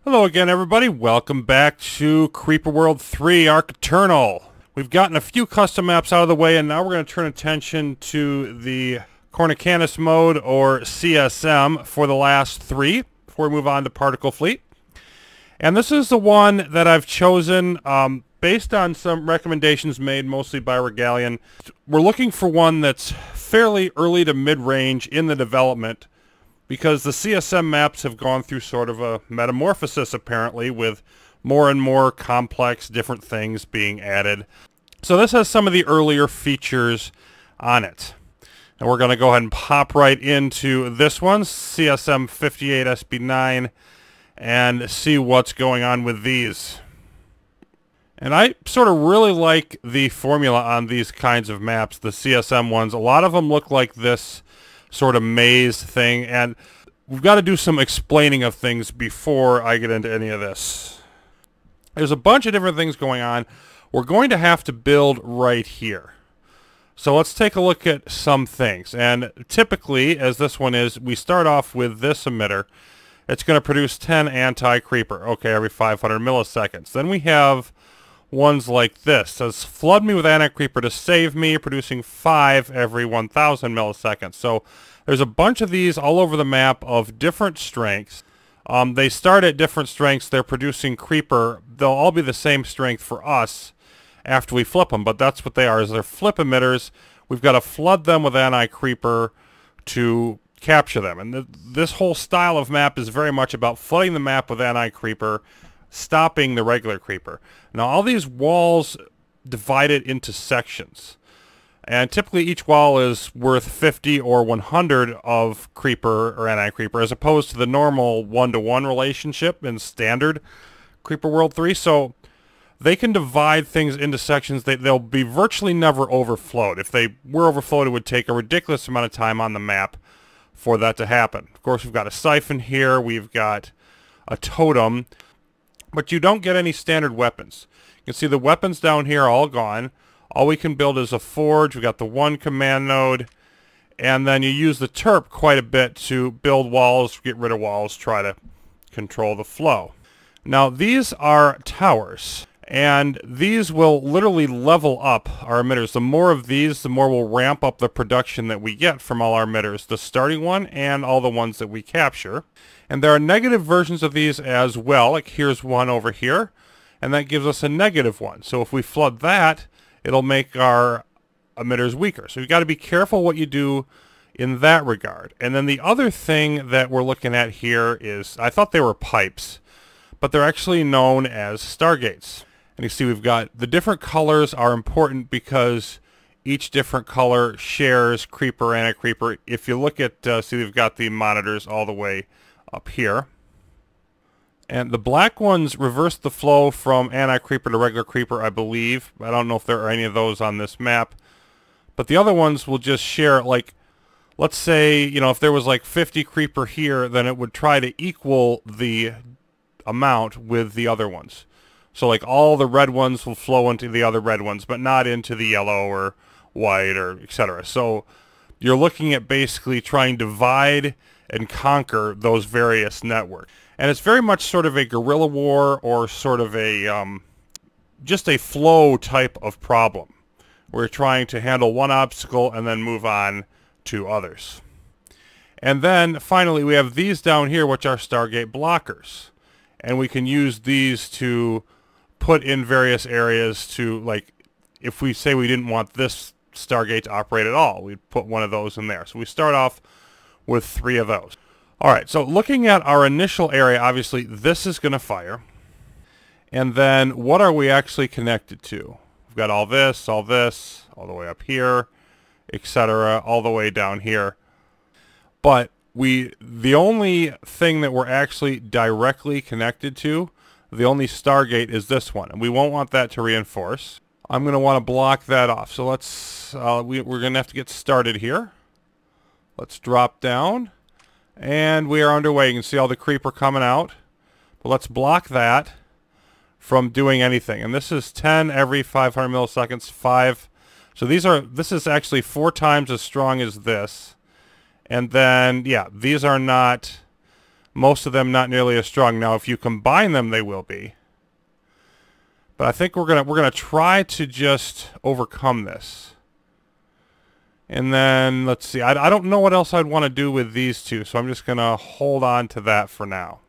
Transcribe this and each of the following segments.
Hello again, everybody. Welcome back to Creeper World 3 Arc Eternal. We've gotten a few custom maps out of the way, and now we're going to turn attention to the Coruncanius mode, or CSM, for the last three, before we move on to Particle Fleet. And this is the one that I've chosen based on some recommendations made mostly by Regalian. We're looking for one that's fairly early to mid-range in the development, because the CSM maps have gone through sort of a metamorphosis, apparently, with more and more complex different things being added. So this has some of the earlier features on it. And we're going to go ahead and pop right into this one, CSM-58 SB9, and see what's going on with these. And I sort of really like the formula on these kinds of maps, the CSM ones. A lot of them look like this sort of maze thing, and we've got to do some explaining of things before I get into any of this. There's a bunch of different things going on. We're going to have to build right here. So let's take a look at some things. And typically, as this one is, we start off with this emitter. It's going to produce 10 anti-creeper, okay, every 500 milliseconds. Then we have ones like this. It says, flood me with anti-creeper to save me, producing 5 every 1,000 milliseconds. So there's a bunch of these all over the map of different strengths. They start at different strengths. They're producing creeper. They'll all be the same strength for us after we flip them, but that's what they are, is they're flip emitters. We've got to flood them with anti-creeper to capture them. And this whole style of map is very much about flooding the map with anti-creeper, stopping the regular creeper. Now all these walls divided into sections, and typically each wall is worth 50 or 100 of creeper or anti-creeper, as opposed to the normal 1-to-1 relationship in standard Creeper World 3. So they can divide things into sections. They'll be virtually never overflowed. If they were overflowed, it would take a ridiculous amount of time on the map for that to happen. Of course, we've got a siphon here, we've got a totem, but you don't get any standard weapons. You can see the weapons down here are all gone. All we can build is a forge. We've got the one command node, and then you use the terp quite a bit to build walls, get rid of walls, try to control the flow. Now these are towers, and these will literally level up our emitters. The more of these, the more we'll ramp up the production that we get from all our emitters, the starting one and all the ones that we capture. And there are negative versions of these as well, like here's one over here, and that gives us a negative one. So if we flood that, it'll make our emitters weaker. So you've got to be careful what you do in that regard. And then the other thing that we're looking at here is, I thought they were pipes, but they're actually known as stargates. And you see we've got the different colors are important because each different color shares creeper, anti-creeper. If you look at, see we've got the monitors all the way up here. And the black ones reverse the flow from anti-creeper to regular creeper, I believe. I don't know if there are any of those on this map. But the other ones will just share, like, let's say, you know, if there was like 50 creeper here, then it would try to equal the amount with the other ones. So like all the red ones will flow into the other red ones, but not into the yellow or white or etc. So you're looking at basically trying to divide and conquer those various networks. And it's very much sort of a guerrilla war, or sort of a just a flow type of problem. We're trying to handle one obstacle and then move on to others. And then finally we have these down here, which are Stargate blockers. And we can use these to put in various areas to, like, if we say we didn't want this Stargate to operate at all, we'd put one of those in there. So we start off with 3 of those. Alright, so looking at our initial area, obviously this is going to fire. And then what are we actually connected to? We've got all this, all the way up here, etc., all the way down here. But the only thing that we're actually directly connected to, the only Stargate, is this one. And we won't want that to reinforce. I'm going to want to block that off. So let's, we're going to have to get started here. Let's drop down. And we are underway. You can see all the creeper coming out. But let's block that from doing anything. And this is 10 every 500 milliseconds, 5. So this is actually 4 times as strong as this. And then, yeah, these are not Most of them not nearly as strong. Now, if you combine them, they will be. But I think we're gonna try to just overcome this. And then, let's see. I don't know what else I'd want to do with these two, so I'm just going to hold on to that for now.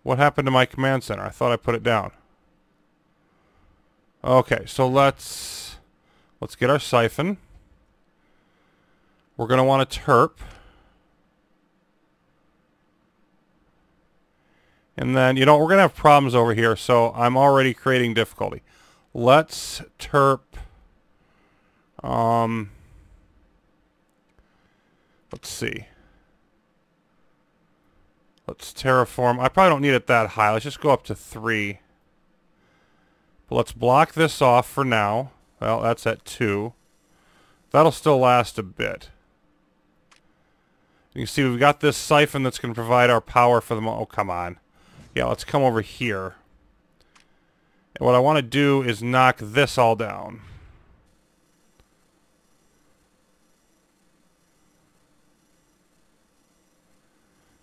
What happened to my command center? I thought I put it down. Okay, so let's get our siphon. We're going to want a terp. And then, we're going to have problems over here, so I'm already creating difficulty. Let's terp. Let's see. Let's terraform. I probably don't need it that high. Let's just go up to 3. But let's block this off for now. Well, that's at 2. That'll still last a bit. You can see we've got this siphon that's going to provide our power for the oh, come on. Yeah, let's come over here. And what I want to do is knock this all down.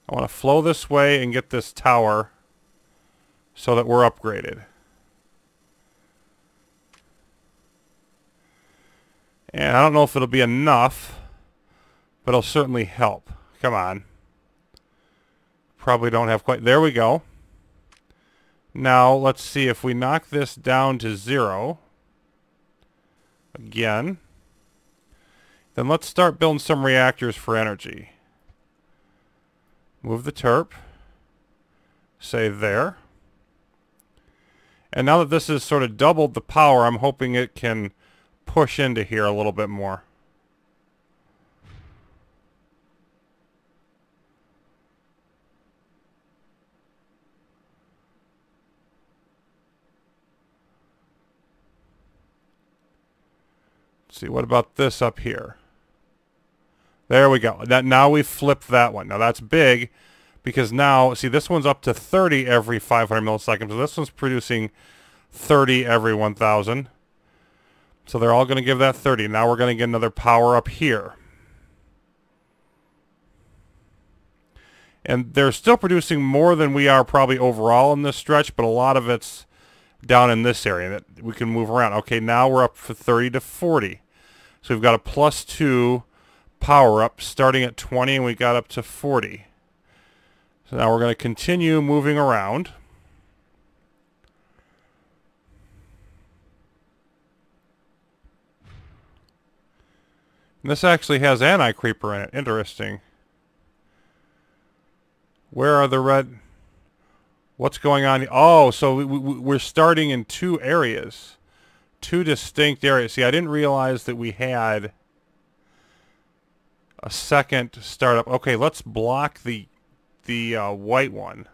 I want to flow this way and get this tower so that we're upgraded. And I don't know if it'll be enough, but it'll certainly help. Come on. Probably don't have quite... There we go. Now, let's see if we knock this down to 0. Again. Then let's start building some reactors for energy. Move the terp. Say there. And now that this has sort of doubled the power, I'm hoping it can push into here a little bit more. Let's see, what about this up here? There we go. Now we've flipped that one. Now that's big because now, see, this one's up to 30 every 500 milliseconds. So this one's producing 30 every 1,000. So they're all going to give that 30. Now we're going to get another power up here. And they're still producing more than we are probably overall in this stretch, but a lot of it's down in this area that we can move around. Okay, now we're up from 30 to 40. So we've got a +2 power up starting at 20 and we got up to 40. So now we're going to continue moving around. And this actually has anti-creeper in it. Interesting. Where are the red... What's going on? Oh, so we're starting in 2 areas. 2 distinct areas. See, I didn't realize that we had a second startup. Okay, let's block the white one.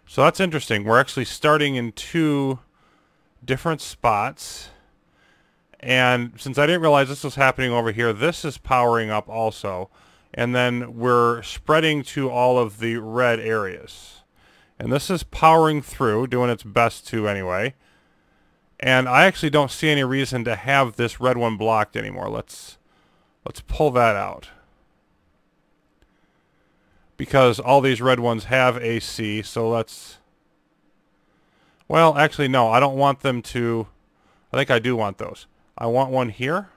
So that's interesting. We're actually starting in 2 different spots. And since I didn't realize this was happening over here, this is powering up also. And then we're spreading to all of the red areas. And this is powering through, doing its best to anyway. And I actually don't see any reason to have this red one blocked anymore. Let's pull that out. Because all these red ones have AC, so let's... Well, actually, no, I don't want them to... I think I do want those. I want one here.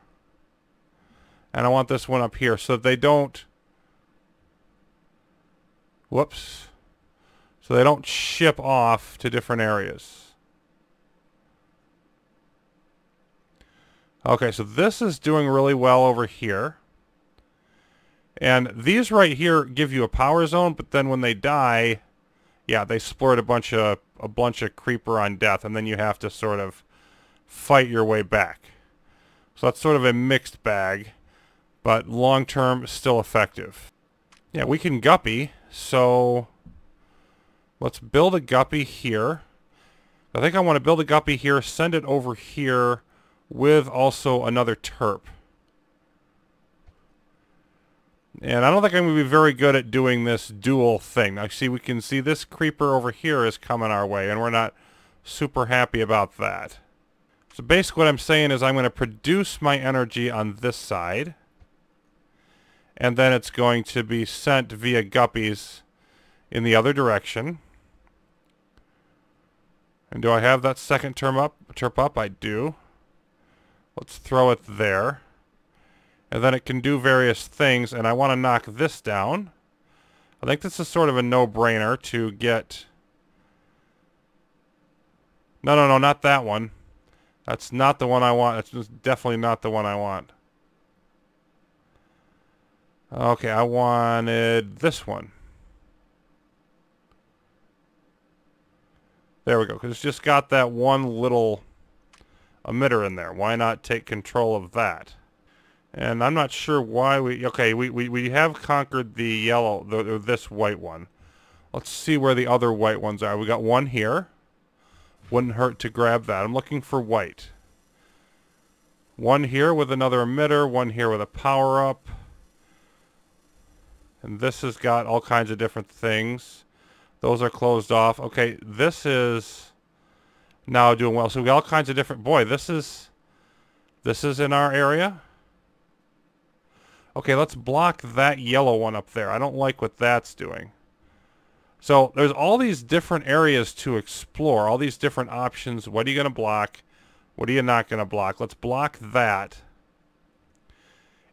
And I want this one up here so that they don't... Whoops. So they don't ship off to different areas. Okay, so this is doing really well over here. And these right here give you a power zone, but then when they die, yeah, they splurt a bunch of creeper on death, and then you have to sort of fight your way back. So that's sort of a mixed bag, but long-term still effective. Yeah, we can guppy, so let's build a guppy here. I think I want to build a guppy here, send it over here with also another terp. And I don't think I'm going to be very good at doing this dual thing. Now, see, we can see this creeper over here is coming our way, and we're not super happy about that. So basically what I'm saying is I'm going to produce my energy on this side, and then it's going to be sent via guppies in the other direction. And do I have that second term up? I do. Let's throw it there. And then it can do various things, and I want to knock this down. I think this is sort of a no-brainer to get... No, not that one. That's not the one I want. It's just definitely not the one I want. Okay, I wanted this one. There we go, because it's just got that one little emitter in there. Why not take control of that? And I'm not sure why we... Okay, we have conquered the yellow, this white one. Let's see where the other white ones are. We got one here. Wouldn't hurt to grab that. I'm looking for white. One here with another emitter. One here with a power-up. And this has got all kinds of different things. Those are closed off. Okay, this is now doing well. So we got all kinds of different... Boy, this is in our area. Okay, let's block that yellow one up there. I don't like what that's doing. So there's all these different areas to explore, all these different options. What are you going to block? What are you not going to block? Let's block that.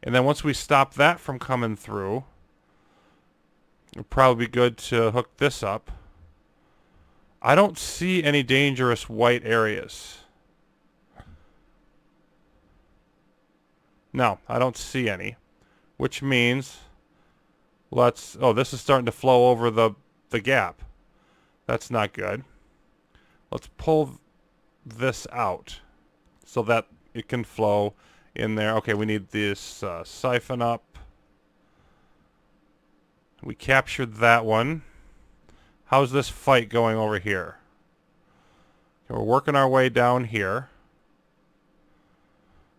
And then once we stop that from coming through, it'll probably be good to hook this up. I don't see any dangerous white areas. No, I don't see any. Which means, let's... Oh, this is starting to flow over the gap. That's not good. Let's pull this out so that it can flow in there. Okay, we need this siphon up. We captured that one. How's this fight going over here? Okay, we're working our way down here.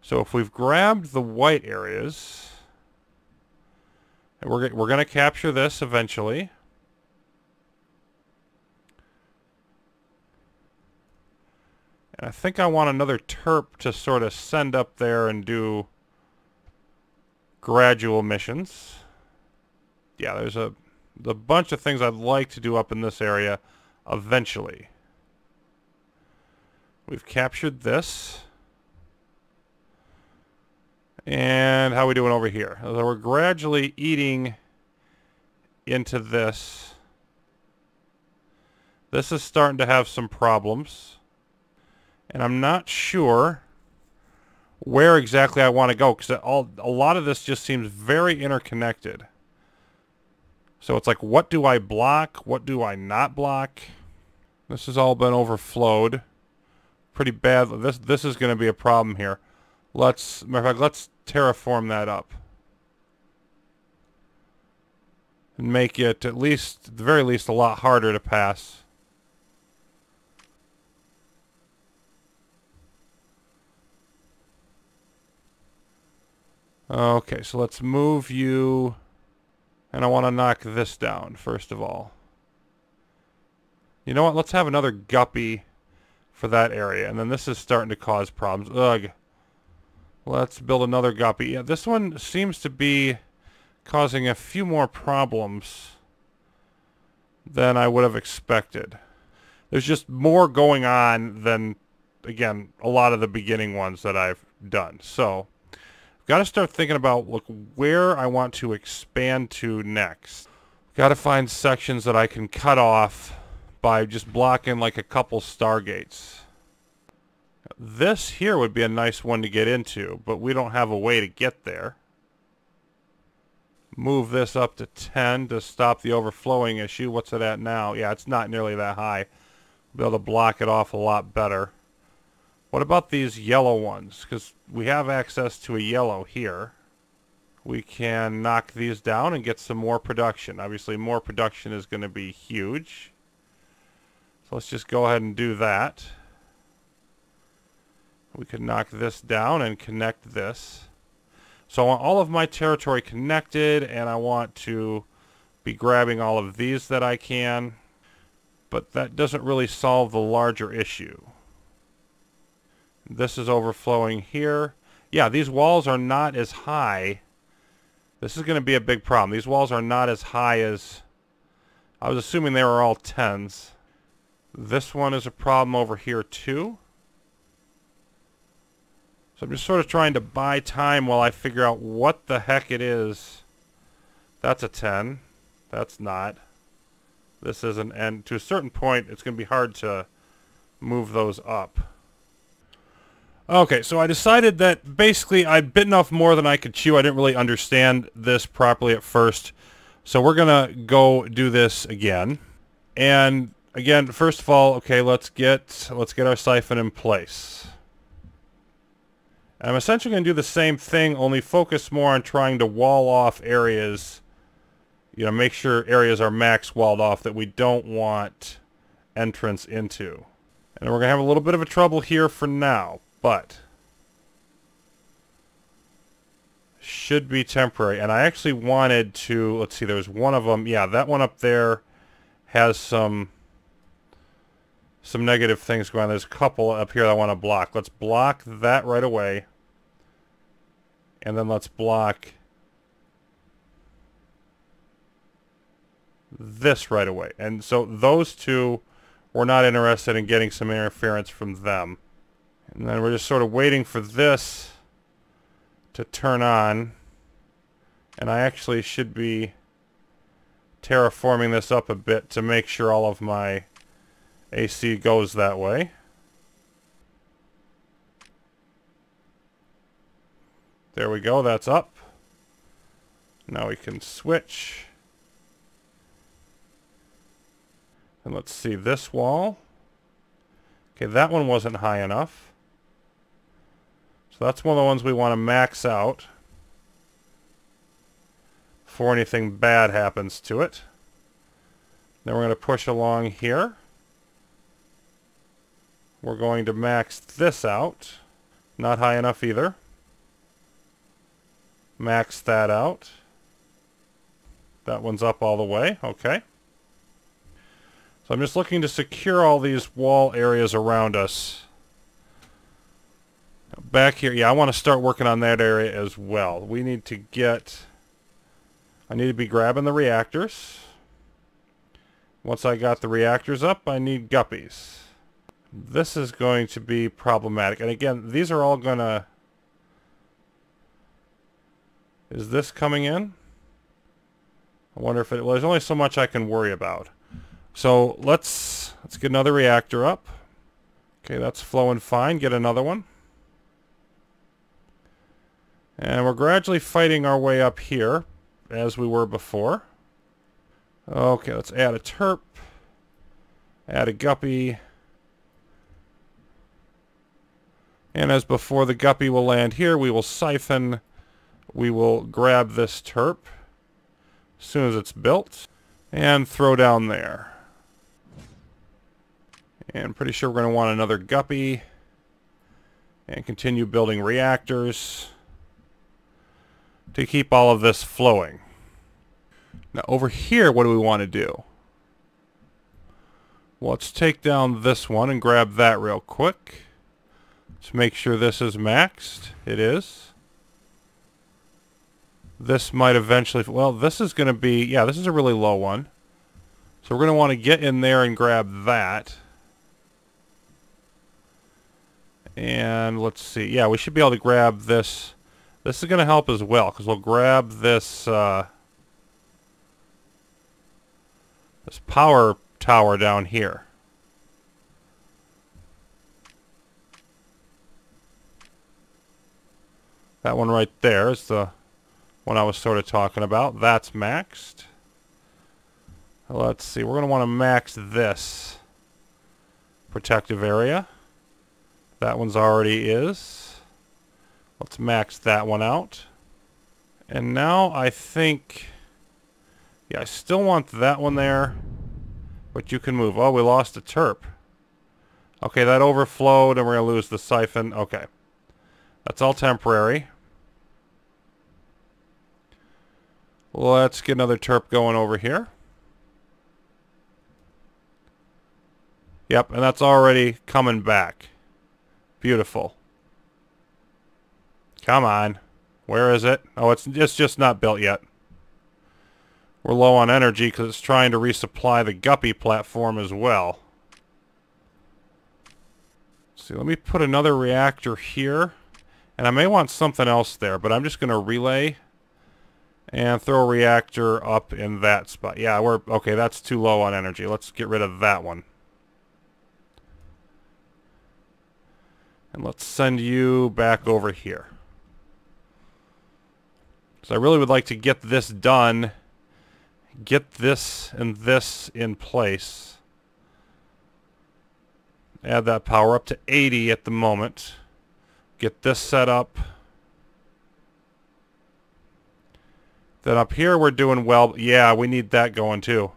So if we've grabbed the white areas... And we're going to capture this eventually. And I think I want another terp to sort of send up there and do gradual missions. Yeah, there's a bunch of things I'd like to do up in this area eventually. We've captured this. And how are we doing over here? So we're gradually eating into this. This is starting to have some problems. And I'm not sure where exactly I want to go, because a lot of this just seems very interconnected. So it's like, what do I block? What do I not block? This has all been overflowed pretty bad. This is going to be a problem here. Matter of fact, let's terraform that up. And make it, at the very least, a lot harder to pass. Okay, so let's move you... And I want to knock this down, first of all. You know what? Let's have another guppy for that area. And then this is starting to cause problems. Ugh. Let's build another guppy. Yeah, this one seems to be causing a few more problems than I would have expected. There's just more going on than, again, a lot of the beginning ones that I've done. So, I've got to start thinking about, look, where I want to expand to next. Got to find sections that I can cut off by just blocking like a couple stargates. This here would be a nice one to get into, but we don't have a way to get there. Move this up to 10 to stop the overflowing issue. What's it at now? Yeah, it's not nearly that high. We'll be able to block it off a lot better. What about these yellow ones? Because we have access to a yellow here. We can knock these down and get some more production. Obviously, more production is going to be huge. So let's just go ahead and do that. We can knock this down and connect this. So I want all of my territory connected, and I want to be grabbing all of these that I can. But that doesn't really solve the larger issue. This is overflowing here. Yeah, these walls are not as high. This is going to be a big problem. These walls are not as high as... I was assuming they were all 10s. This one is a problem over here too. So I'm just sort of trying to buy time while I figure out what the heck it is. That's a 10. That's not. This isn't. And to a certain point, it's going to be hard to move those up. Okay, so I decided that basically I'd bitten off more than I could chew. I didn't really understand this properly at first. So we're going to go do this again. And again, first of all, okay, let's get our siphon in place. I'm essentially going to do the same thing, only focus more on trying to wall off areas. You know, make sure areas are max walled off that we don't want entrance into. And we're going to have a little bit of a trouble here for now, but should be temporary. And I actually wanted to, let's see, there's one of them. Yeah, that one up there has some negative things going on. There's a couple up here that I want to block. Let's block that right away. And then let's block this right away. And so those two, we're not interested in getting some interference from them. And then we're just sort of waiting for this to turn on. And I actually should be terraforming this up a bit to make sure all of my AC goes that way. There we go, that's up. Now we can switch. And let's see this wall. Okay, that one wasn't high enough. So that's one of the ones we want to max out before anything bad happens to it. Then we're going to push along here. We're going to max this out. Not high enough either. Max that out. That one's up all the way. Okay. So I'm just looking to secure all these wall areas around us. Back here, yeah, I want to start working on that area as well. We need to get... I need to be grabbing the reactors. Once I got the reactors up, I need guppies. This is going to be problematic. And again, these are all going to... Is this coming in? I wonder if it... Well, there's only so much I can worry about. So let's get another reactor up. Okay, that's flowing fine. Get another one. And we're gradually fighting our way up here, as we were before. Okay, let's add a terp. Add a guppy. And as before, the guppy will land here. We will siphon. We will grab this terp as soon as it's built and throw down there. And pretty sure we're going to want another guppy and continue building reactors to keep all of this flowing. Now over here, what do we want to do? Well, let's take down this one and grab that real quick. Let's make sure this is maxed. It is. This might eventually... Well, this is going to be... Yeah, this is a really low one. So we're going to want to get in there and grab that. And let's see. Yeah, we should be able to grab this. This is going to help as well, because we'll grab this... this power tower down here. That one right there is the one I was sort of talking about. That's maxed. Let's see. We're going to want to max this protective area. That one's already is. Let's max that one out. And now I think... Yeah, I still want that one there. But you can move. Oh, we lost a terp. Okay, that overflowed and we're going to lose the siphon. Okay. That's all temporary. Let's get another terp going over here. Yep, and that's already coming back. Beautiful. Come on. Where is it? Oh, it's just not built yet. We're low on energy because it's trying to resupply the Guppy platform as well. See, let me put another reactor here. And I may want something else there, but I'm just going to relay and throw a reactor up in that spot. Yeah, okay, that's too low on energy. Let's get rid of that one. And let's send you back over here. So I really would like to get this done. Get this and this in place. Add that power up to 80 at the moment. Get this set up. Then up here we're doing well. Yeah, we need that going too.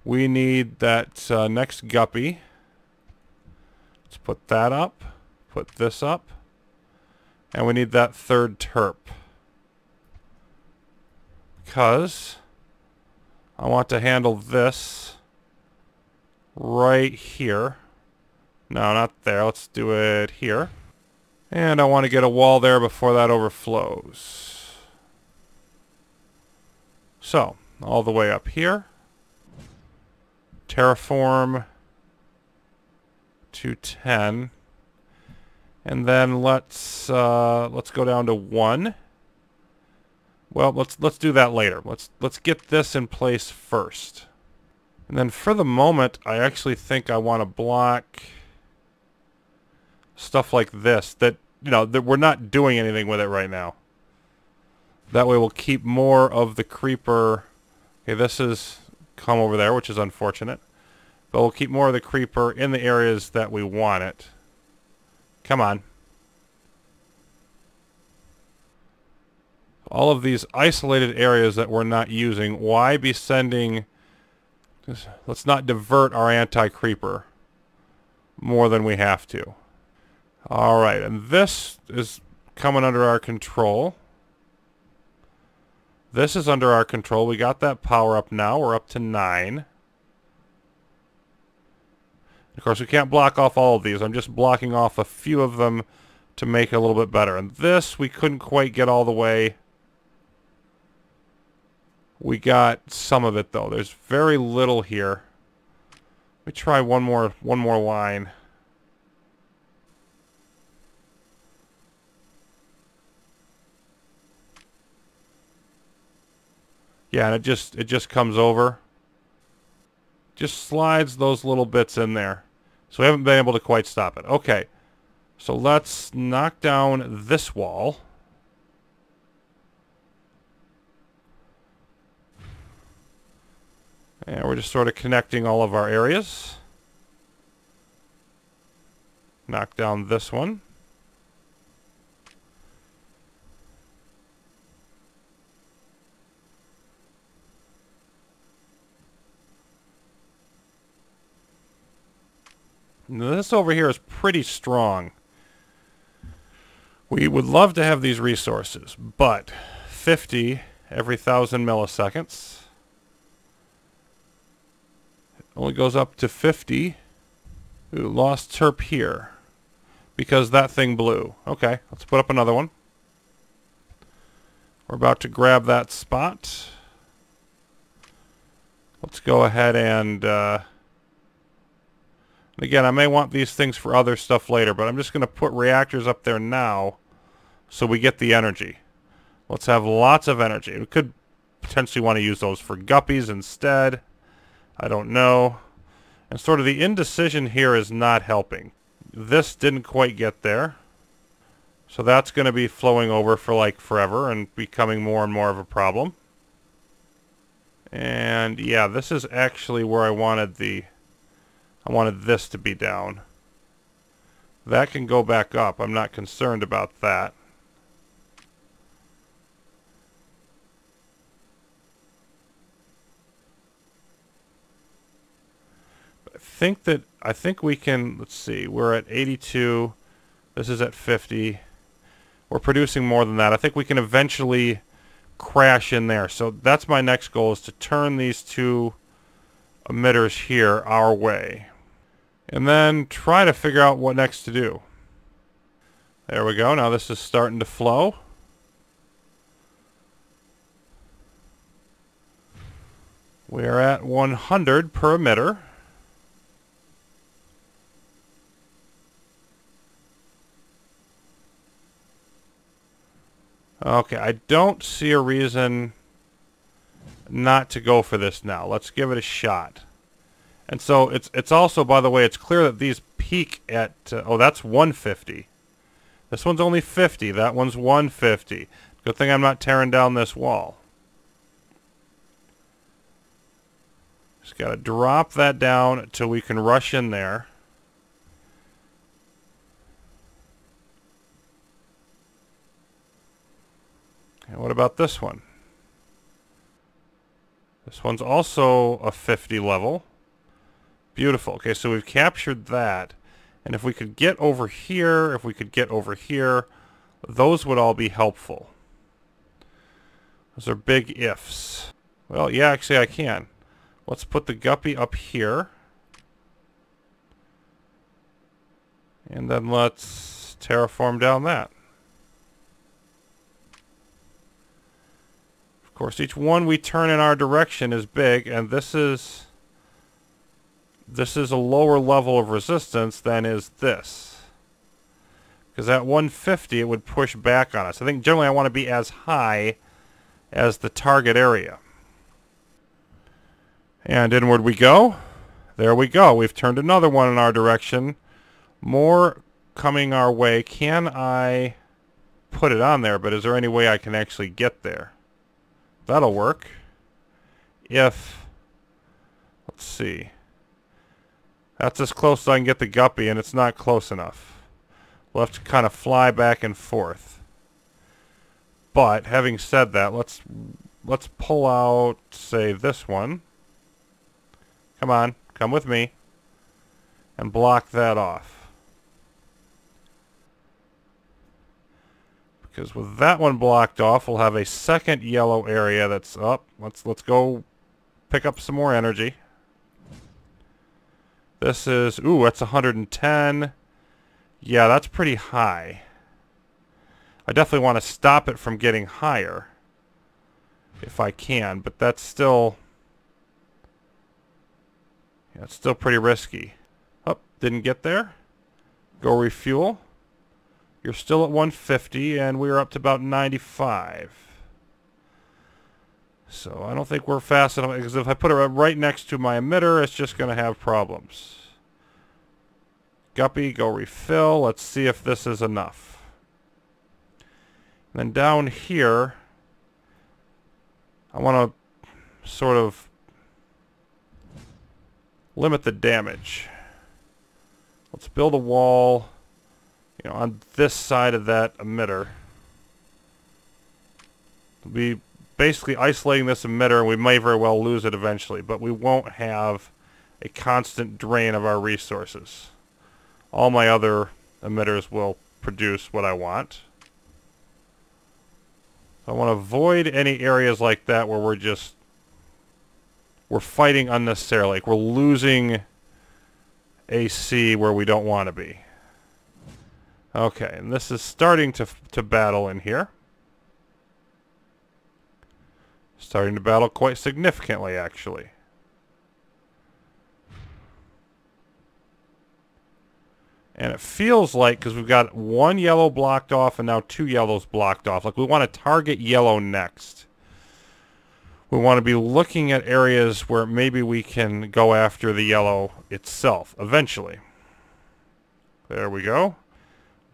We need that next guppy. Let's put that up. Put this up. And we need that third terp. Because I want to handle this right here. No, not there. Let's do it here. And I want to get a wall there before that overflows. So, all the way up here. Terraform to 10. And then let's go down to 1. Well, let's do that later. Let's get this in place first. And then for the moment, I actually think I want to block stuff like this that, you know, that we're not doing anything with it right now. That way we'll keep more of the creeper. Okay, this is come over there, which is unfortunate. But we'll keep more of the creeper in the areas that we want it. Come on. All of these isolated areas that we're not using, why be sending... Let's not divert our anti-creeper more than we have to. Alright, and this is coming under our control. This is under our control. We got that power up now. We're up to 9. Of course, we can't block off all of these. I'm just blocking off a few of them to make it a little bit better. And this, we couldn't quite get all the way. We got some of it, though. There's very little here. Let me try one more line. Yeah, and it just comes over. Just slides those little bits in there. So we haven't been able to quite stop it. Okay. So let's knock down this wall. And we're just sort of connecting all of our areas. Knock down this one. Now this over here is pretty strong. We would love to have these resources, but 50 every 1,000 milliseconds. It only goes up to 50. Ooh, lost terp here because that thing blew. Okay, let's put up another one. We're about to grab that spot. Let's go ahead and... again, I may want these things for other stuff later, but I'm just going to put reactors up there now so we get the energy. Let's have lots of energy. We could potentially want to use those for guppies instead. I don't know. And sort of the indecision here is not helping. This didn't quite get there. So that's going to be flowing over for like forever and becoming more and more of a problem. And yeah, this is actually where I wanted this to be down. That can go back up. I'm not concerned about that. I think we can, let's see, we're at 82. This is at 50. We're producing more than that. I think we can eventually crash in there. So that's my next goal, is to turn these two emitters here our way. And then try to figure out what next to do. There we go. Now this is starting to flow. We're at 100 per emitter. Okay, I don't see a reason not to go for this now. Let's give it a shot. And so it's also, by the way, it's clear that these peak at, oh, that's 150. This one's only 50. That one's 150. Good thing I'm not tearing down this wall. Just got to drop that down until we can rush in there. And what about this one? This one's also a 50 level. Beautiful. Okay, so we've captured that. And if we could get over here, if we could get over here, those would all be helpful. Those are big ifs. Well, yeah, actually I can. Let's put the guppy up here. And then let's terraform down that. Of course, each one we turn in our direction is big, and this is a lower level of resistance than is this. Because at 150 it would push back on us. I think generally I want to be as high as the target area. And inward we go. There we go. We've turned another one in our direction. More coming our way. Can I put it on there? But is there any way I can actually get there? That'll work. If, let's see. That's as close as I can get the guppy, and it's not close enough. We'll have to kind of fly back and forth. But having said that, let's pull out, say, this one. Come on, come with me. And block that off. Because with that one blocked off, we'll have a second yellow area that's up. Let's go pick up some more energy. This is, ooh, that's 110. Yeah, that's pretty high. I definitely want to stop it from getting higher. If I can, but that's still... yeah, it's still pretty risky. Oh, didn't get there. Go refuel. You're still at 150, and we're up to about 95. So I don't think we're fast enough, because if I put it right next to my emitter, it's just going to have problems. Guppy, go refill. Let's see if this is enough. And then down here, I want to sort of limit the damage. Let's build a wall, you know, on this side of that emitter. We'll be basically isolating this emitter, and we may very well lose it eventually, but we won't have a constant drain of our resources. All my other emitters will produce what I want. So I want to avoid any areas like that where we're fighting unnecessarily. Like we're losing AC where we don't want to be. Okay, and this is starting to battle in here. Starting to battle quite significantly, actually. And it feels like, because we've got one yellow blocked off and now two yellows blocked off, like we want to target yellow next. We want to be looking at areas where maybe we can go after the yellow itself, eventually. There we go.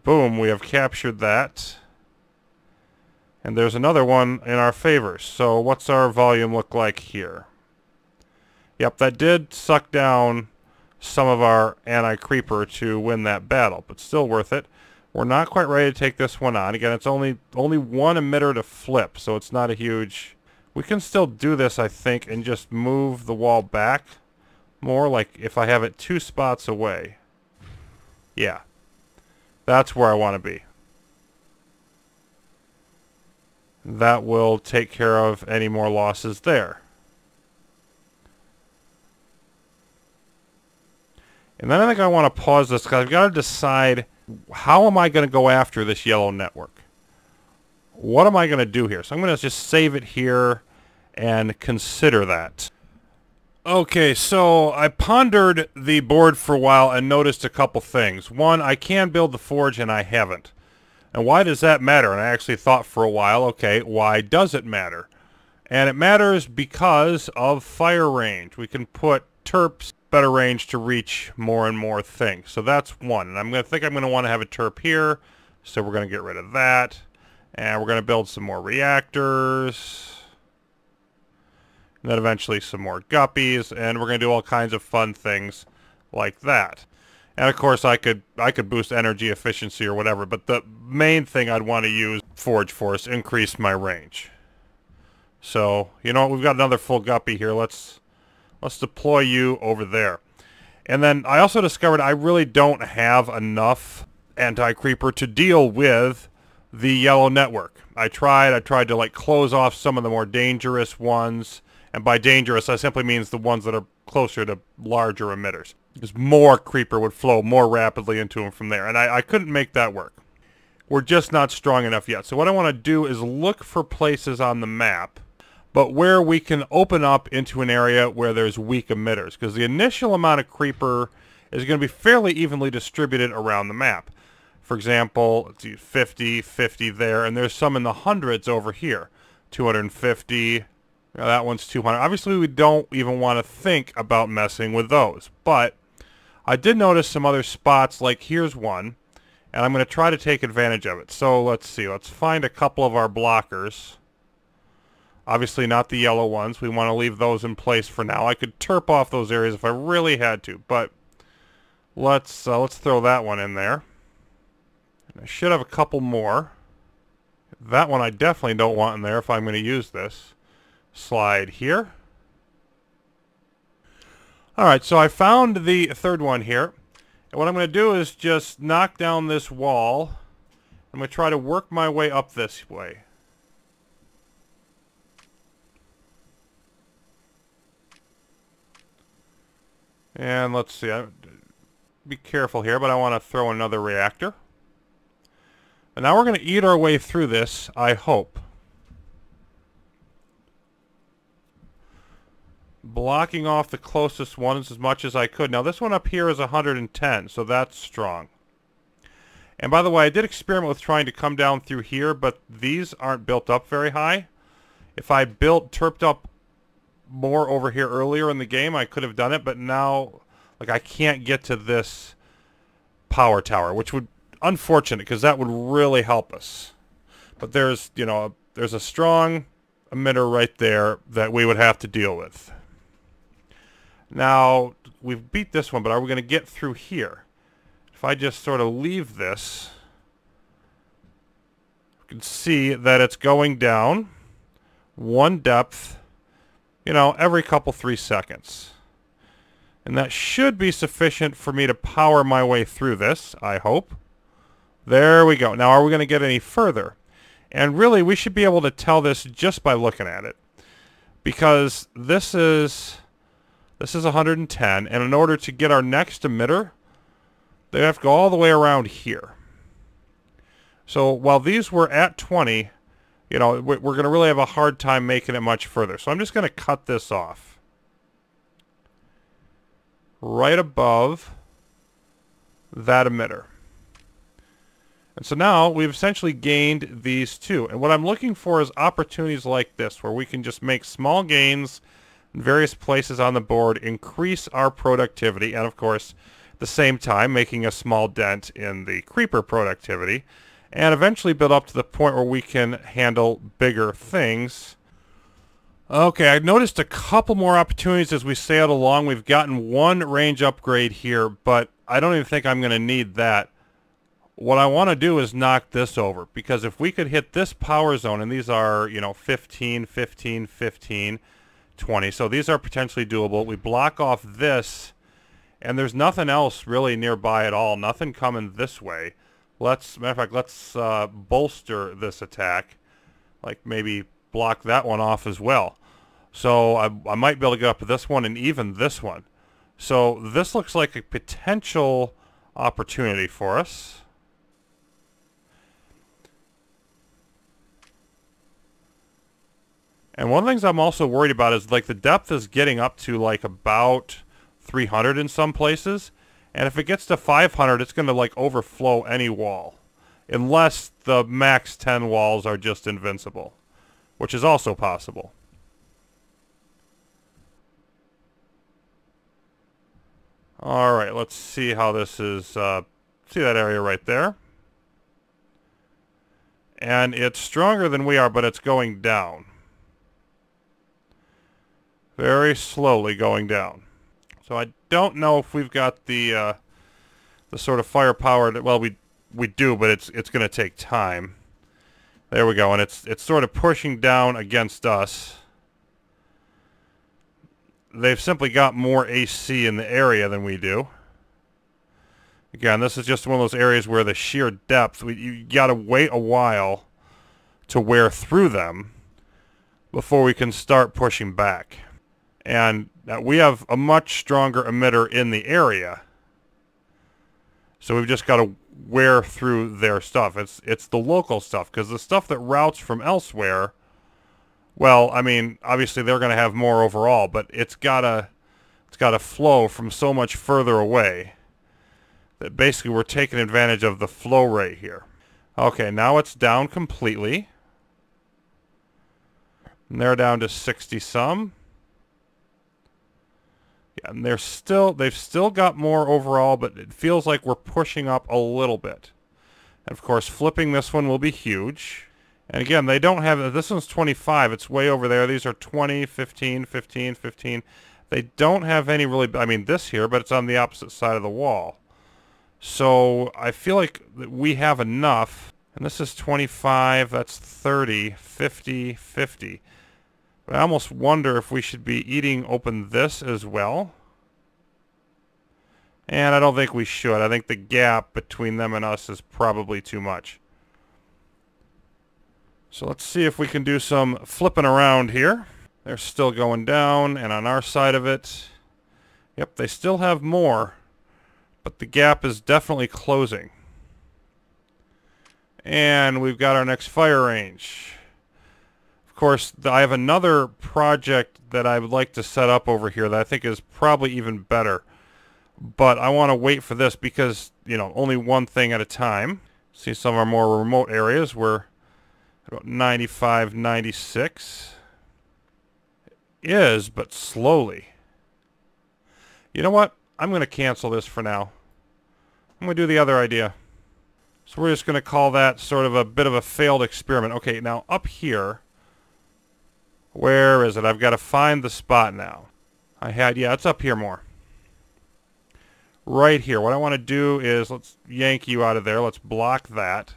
Boom, we have captured that. And there's another one in our favor. So what's our volume look like here? Yep, that did suck down some of our anti-creeper to win that battle, but still worth it. We're not quite ready to take this one on. Again, it's only one emitter to flip, so it's not a huge... We can still do this, I think, and just move the wall back more, like if I have it 2 spots away. Yeah. That's where I want to be. That will take care of any more losses there. And then I think I want to pause this because I've got to decide how am I going to go after this yellow network? What am I going to do here? So I'm going to just save it here and consider that. Okay, so I pondered the board for a while and noticed a couple things. One, I can build the forge and I haven't. And why does that matter? And I actually thought for a while, okay, why does it matter? And it matters because of fire range. We can put terps better range to reach more and more things. So that's one. And I'm going to want to have a terp here. So we're going to get rid of that. And we're going to build some more reactors. And then eventually some more guppies. And we're going to do all kinds of fun things like that. And of course I could boost energy efficiency or whatever. But the main thing I'd want to use forge for is increase my range. So, you know what, we've got another full guppy here. Let's deploy you over there. And then I also discovered I really don't have enough anti-creeper to deal with the yellow network. I tried to like close off some of the more dangerous ones. And by dangerous, that simply means the ones that are closer to larger emitters. Because more creeper would flow more rapidly into them from there. And I couldn't make that work. We're just not strong enough yet. So what I want to do is look for places on the map, but where we can open up into an area where there's weak emitters. Because the initial amount of creeper is going to be fairly evenly distributed around the map. For example, let's see, 50, 50 there, and there's some in the hundreds over here. 250, that one's 200. Obviously, we don't even want to think about messing with those. But I did notice some other spots, like here's one, and I'm going to try to take advantage of it. So let's see, let's find a couple of our blockers. Obviously not the yellow ones. We want to leave those in place for now. I could terp off those areas if I really had to, but let's throw that one in there. And I should have a couple more. That one I definitely don't want in there if I'm going to use this. Slide here. Alright, so I found the third one here. And what I'm going to do is just knock down this wall. I'm going to try to work my way up this way. And let's see, be careful here, but I want to throw another reactor. And now we're going to eat our way through this, I hope. Blocking off the closest ones as much as I could. Now this one up here is 110, so that's strong. And by the way, I did experiment with trying to come down through here, but these aren't built up very high. If I terped up more over here earlier in the game, I could have done it, but now like I can't get to this power tower, which would unfortunate because that would really help us. But there's, you know, there's a strong emitter right there that we would have to deal with. Now we've beat this one, but are we going to get through here? If I just sort of leave this, you can see that it's going down one depth, you know, every couple 3 seconds. And that should be sufficient for me to power my way through this, I hope. There we go. Now, are we going to get any further? And really, we should be able to tell this just by looking at it. Because this is 110, and in order to get our next emitter, they have to go all the way around here. So while these were at 20, you know, we're going to really have a hard time making it much further. So I'm just going to cut this off. Right above that emitter. And so now we've essentially gained these two. And what I'm looking for is opportunities like this, where we can just make small gains in various places on the board, increase our productivity, and of course, at the same time, making a small dent in the creeper productivity, and eventually build up to the point where we can handle bigger things. Okay, I've noticed a couple more opportunities as we sailed along. We've gotten one range upgrade here, but I don't even think I'm going to need that. What I want to do is knock this over, because if we could hit this power zone, and these are, you know, 15, 15, 15, 20, so these are potentially doable. We block off this, and there's nothing else really nearby at all, nothing coming this way. Matter of fact, let's bolster this attack, like maybe block that one off as well. So I might be able to get up to this one and even this one. So this looks like a potential opportunity for us. And one of the things I'm also worried about is like the depth is getting up to like about 300 in some places. And if it gets to 500, it's going to like overflow any wall. Unless the max 10 walls are just invincible, which is also possible. Alright, let's see how this is. See that area right there? And it's stronger than we are, but it's going down. Very slowly going down. So I don't know if we've got the sort of firepower that, well, we do, but it's going to take time. There we go, and it's sort of pushing down against us. They've simply got more AC in the area than we do. Again, this is just one of those areas where the sheer depth, you got to wait a while to wear through them before we can start pushing back. And we have a much stronger emitter in the area. So we've just got to wear through their stuff. It's the local stuff, because the stuff that routes from elsewhere, well, I mean, obviously they're going to have more overall, but it's got to flow from so much further away that basically we're taking advantage of the flow rate here. Okay, now it's down completely. And they're down to 60 some. Yeah, and they've still got more overall, but it feels like we're pushing up a little bit. And of course, flipping this one will be huge. And again, they don't have, this one's 25, it's way over there. These are 20, 15, 15, 15. They don't have any really, I mean this here, but it's on the opposite side of the wall. So I feel like we have enough. And this is 25, that's 30, 50, 50. But I almost wonder if we should be eating open this as well. And I don't think we should. I think the gap between them and us is probably too much. So let's see if we can do some flipping around here. They're still going down, and on our side of it, yep, they still have more, but the gap is definitely closing. And we've got our next fire range. Of course, I have another project that I would like to set up over here that I think is probably even better. But I want to wait for this because, you know, only one thing at a time. See some of our more remote areas. We're about 95, 96. It is, but slowly. You know what? I'm going to cancel this for now. I'm going to do the other idea. So we're just going to call that sort of a bit of a failed experiment. Okay, now up here, where is it? I've got to find the spot now. Yeah, it's up here more. Right here. What I want to do is, let's yank you out of there. Let's block that.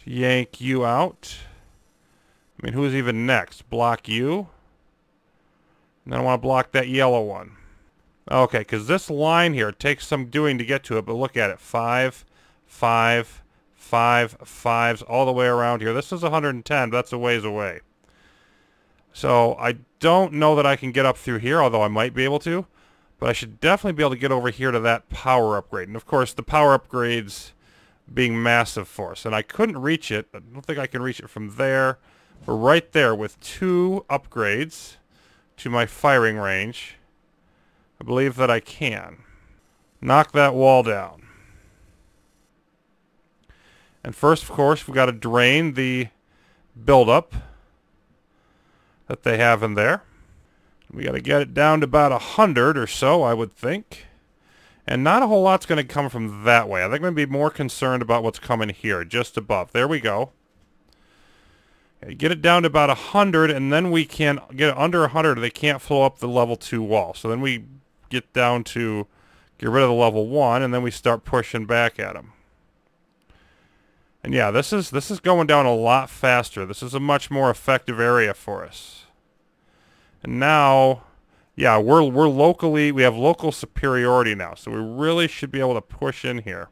Yank you out. I mean, who's even next? Block you. And then I want to block that yellow one. Okay, because this line here takes some doing to get to it, but look at it. 5, 5, 5, 5s all the way around here. This is 110, but that's a ways away. So I don't know that I can get up through here, although I might be able to. But I should definitely be able to get over here to that power upgrade. And of course, the power upgrades being massive for us. And I couldn't reach it. I don't think I can reach it from there. But right there with 2 upgrades to my firing range, I believe that I can knock that wall down. And first, of course, we've got to drain the buildup that they have in there. We got to get it down to about 100 or so, I would think. And not a whole lot's going to come from that way. I think I'm going to be more concerned about what's coming here, just above. There we go. Okay, get it down to about 100, and then we can get it under 100. They can't flow up the level 2 wall. So then we get down to get rid of the level 1, and then we start pushing back at them. And yeah, this is going down a lot faster. This is a much more effective area for us. And now, yeah, we have local superiority now, so we really should be able to push in here.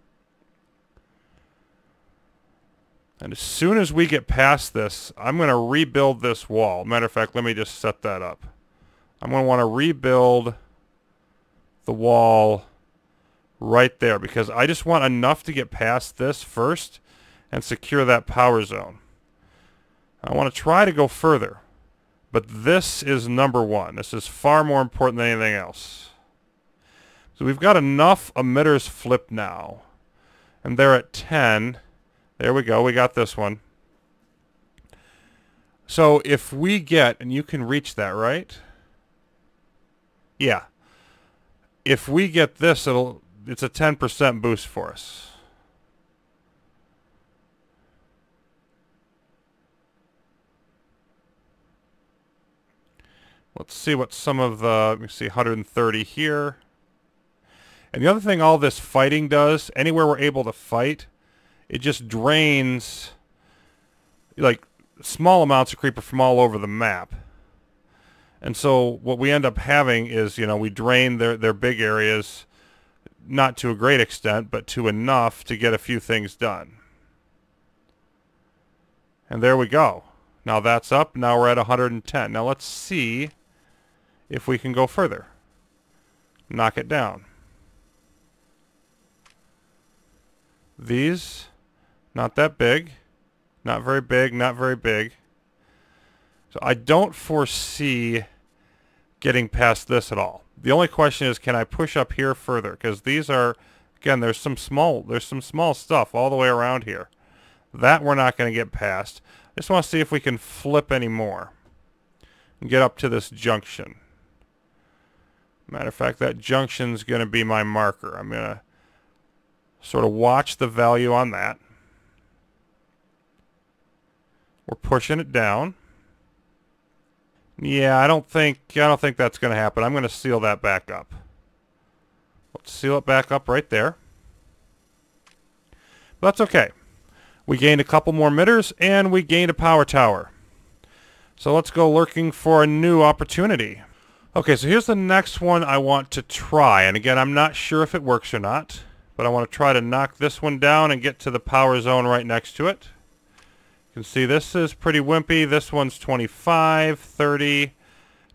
And as soon as we get past this, I'm going to rebuild this wall. Matter of fact, let me just set that up. I'm going to want to rebuild the wall right there, because I just want enough to get past this first and secure that power zone. I want to try to go further. But this is number one. This is far more important than anything else. So we've got enough emitters flipped now. And they're at 10. There we go. We got this one. So if we get, and you can reach that, right? Yeah. If we get this, it's a 10% boost for us. Let's see what some of the, let me see, 130 here. And the other thing all this fighting does, anywhere we're able to fight, it just drains, like, small amounts of creeper from all over the map. And so what we end up having is, you know, we drain their big areas, not to a great extent, but to enough to get a few things done. And there we go. Now that's up. Now we're at 110. Now let's see if we can go further. Knock it down. These, not that big. Not very big, not very big. So I don't foresee getting past this at all. The only question is, can I push up here further? Because these are, again, there's some small stuff all the way around here. That we're not going to get past. I just want to see if we can flip any more and get up to this junction. Matter of fact, that junction's going to be my marker. I'm going to sort of watch the value on that. We're pushing it down. Yeah, I don't think that's going to happen. I'm going to seal that back up. Let's seal it back up right there. But that's okay. We gained a couple more emitters, and we gained a power tower. So let's go looking for a new opportunity. Okay, so here's the next one I want to try. And again, I'm not sure if it works or not, but I want to try to knock this one down and get to the power zone right next to it. You can see this is pretty wimpy. This one's 25, 30,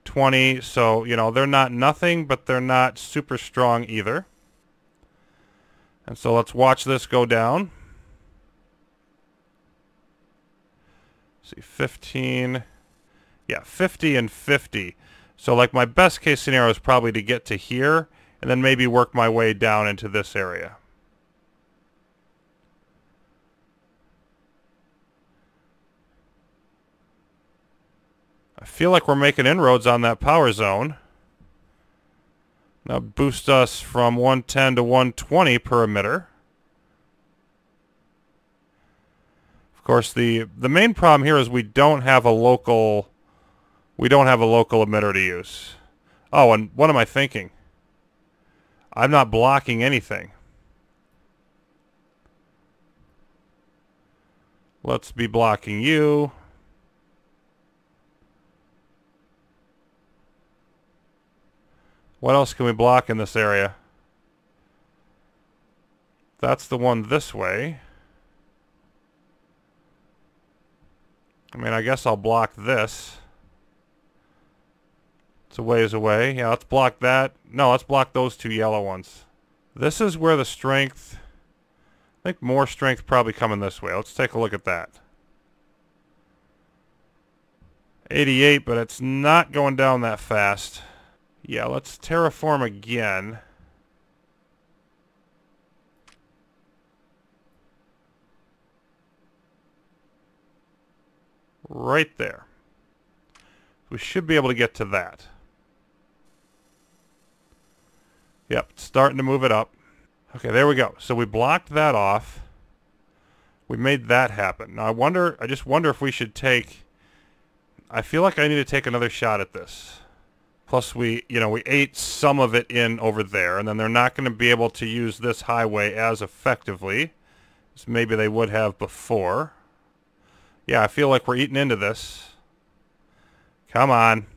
20. So, you know, they're not nothing, but they're not super strong either. And so let's watch this go down. See, 15. Yeah, 50 and 50. So like my best case scenario is probably to get to here and then maybe work my way down into this area. I feel like we're making inroads on that power zone. Now boost us from 110 to 120 per emitter. Of course, the main problem here is we don't have a local emitter to use. Oh, and what am I thinking? I'm not blocking anything. Let's be blocking you. What else can we block in this area? That's the one this way. I mean, I guess I'll block this. It's a ways away. Yeah, let's block that. No, let's block those two yellow ones. This is where the strength... I think more strength probably coming this way. Let's take a look at that. 88, but it's not going down that fast. Yeah, let's terraform again. Right there. We should be able to get to that. Yep, it's starting to move it up. Okay, there we go. So we blocked that off. We made that happen. Now I just wonder if we should take... I feel like I need to take another shot at this. Plus we ate some of it in over there, and then they're not going to be able to use this highway as effectively as maybe they would have before. Yeah, I feel like we're eating into this. Come on.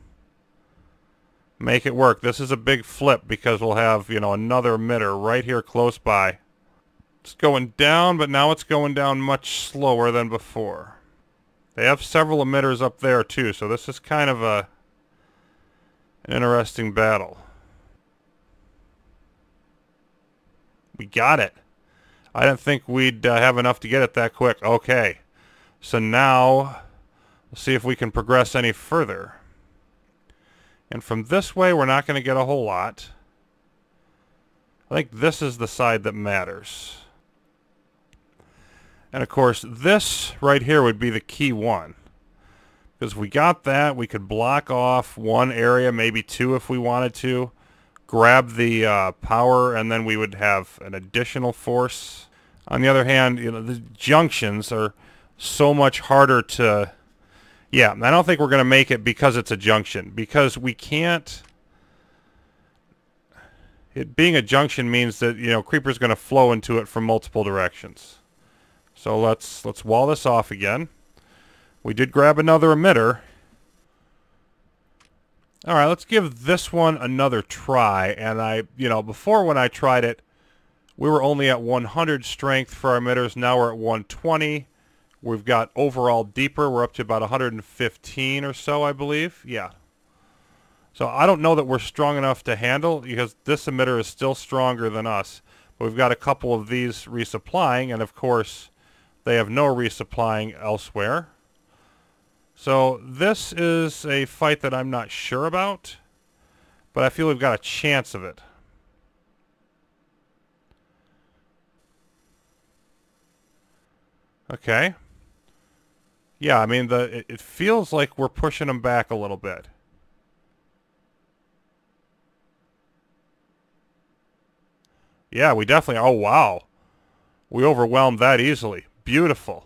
Make it work. This is a big flip because we'll have, another emitter right here close by. It's going down, but now it's going down much slower than before. They have several emitters up there too, so this is kind of an interesting battle. We got it. I didn't think we'd have enough to get it that quick. Okay. So now We'll see if we can progress any further. And from this way, we're not going to get a whole lot. I think this is the side that matters. And of course, this right here would be the key one. Because if we got that, we could block off one area, maybe two if we wanted to. Grab the power, and then we would have an additional force. On the other hand, you know, the junctions are so much harder to... Yeah, I don't think we're going to make it because it's a junction. Because we can't... It being a junction means that, you know, Creeper's going to flow into it from multiple directions. So let's wall this off again. We did grab another emitter. All right, let's give this one another try. And before when I tried it, we were only at 100 strength for our emitters. Now we're at 120. We've got overall deeper. We're up to about 115 or so, I believe. Yeah. So I don't know that we're strong enough to handle, because this emitter is still stronger than us. But we've got a couple of these resupplying, and of course, they have no resupplying elsewhere. So this is a fight that I'm not sure about, but I feel we've got a chance of it. Okay. Yeah, I mean, it feels like we're pushing them back a little bit. Yeah, we definitely... Oh, wow. We overwhelmed that easily. Beautiful.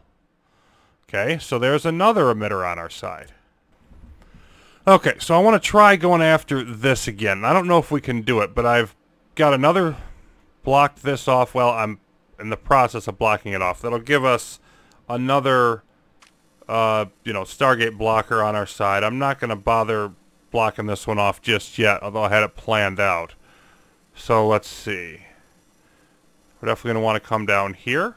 Okay, so there's another emitter on our side. Okay, so I want to try going after this again. I don't know if we can do it, but I've got another... Blocked this off. Well, I'm in the process of blocking it off. That'll give us another, Stargate blocker on our side. I'm not going to bother blocking this one off just yet, although I had it planned out. So let's see. We're definitely going to want to come down here.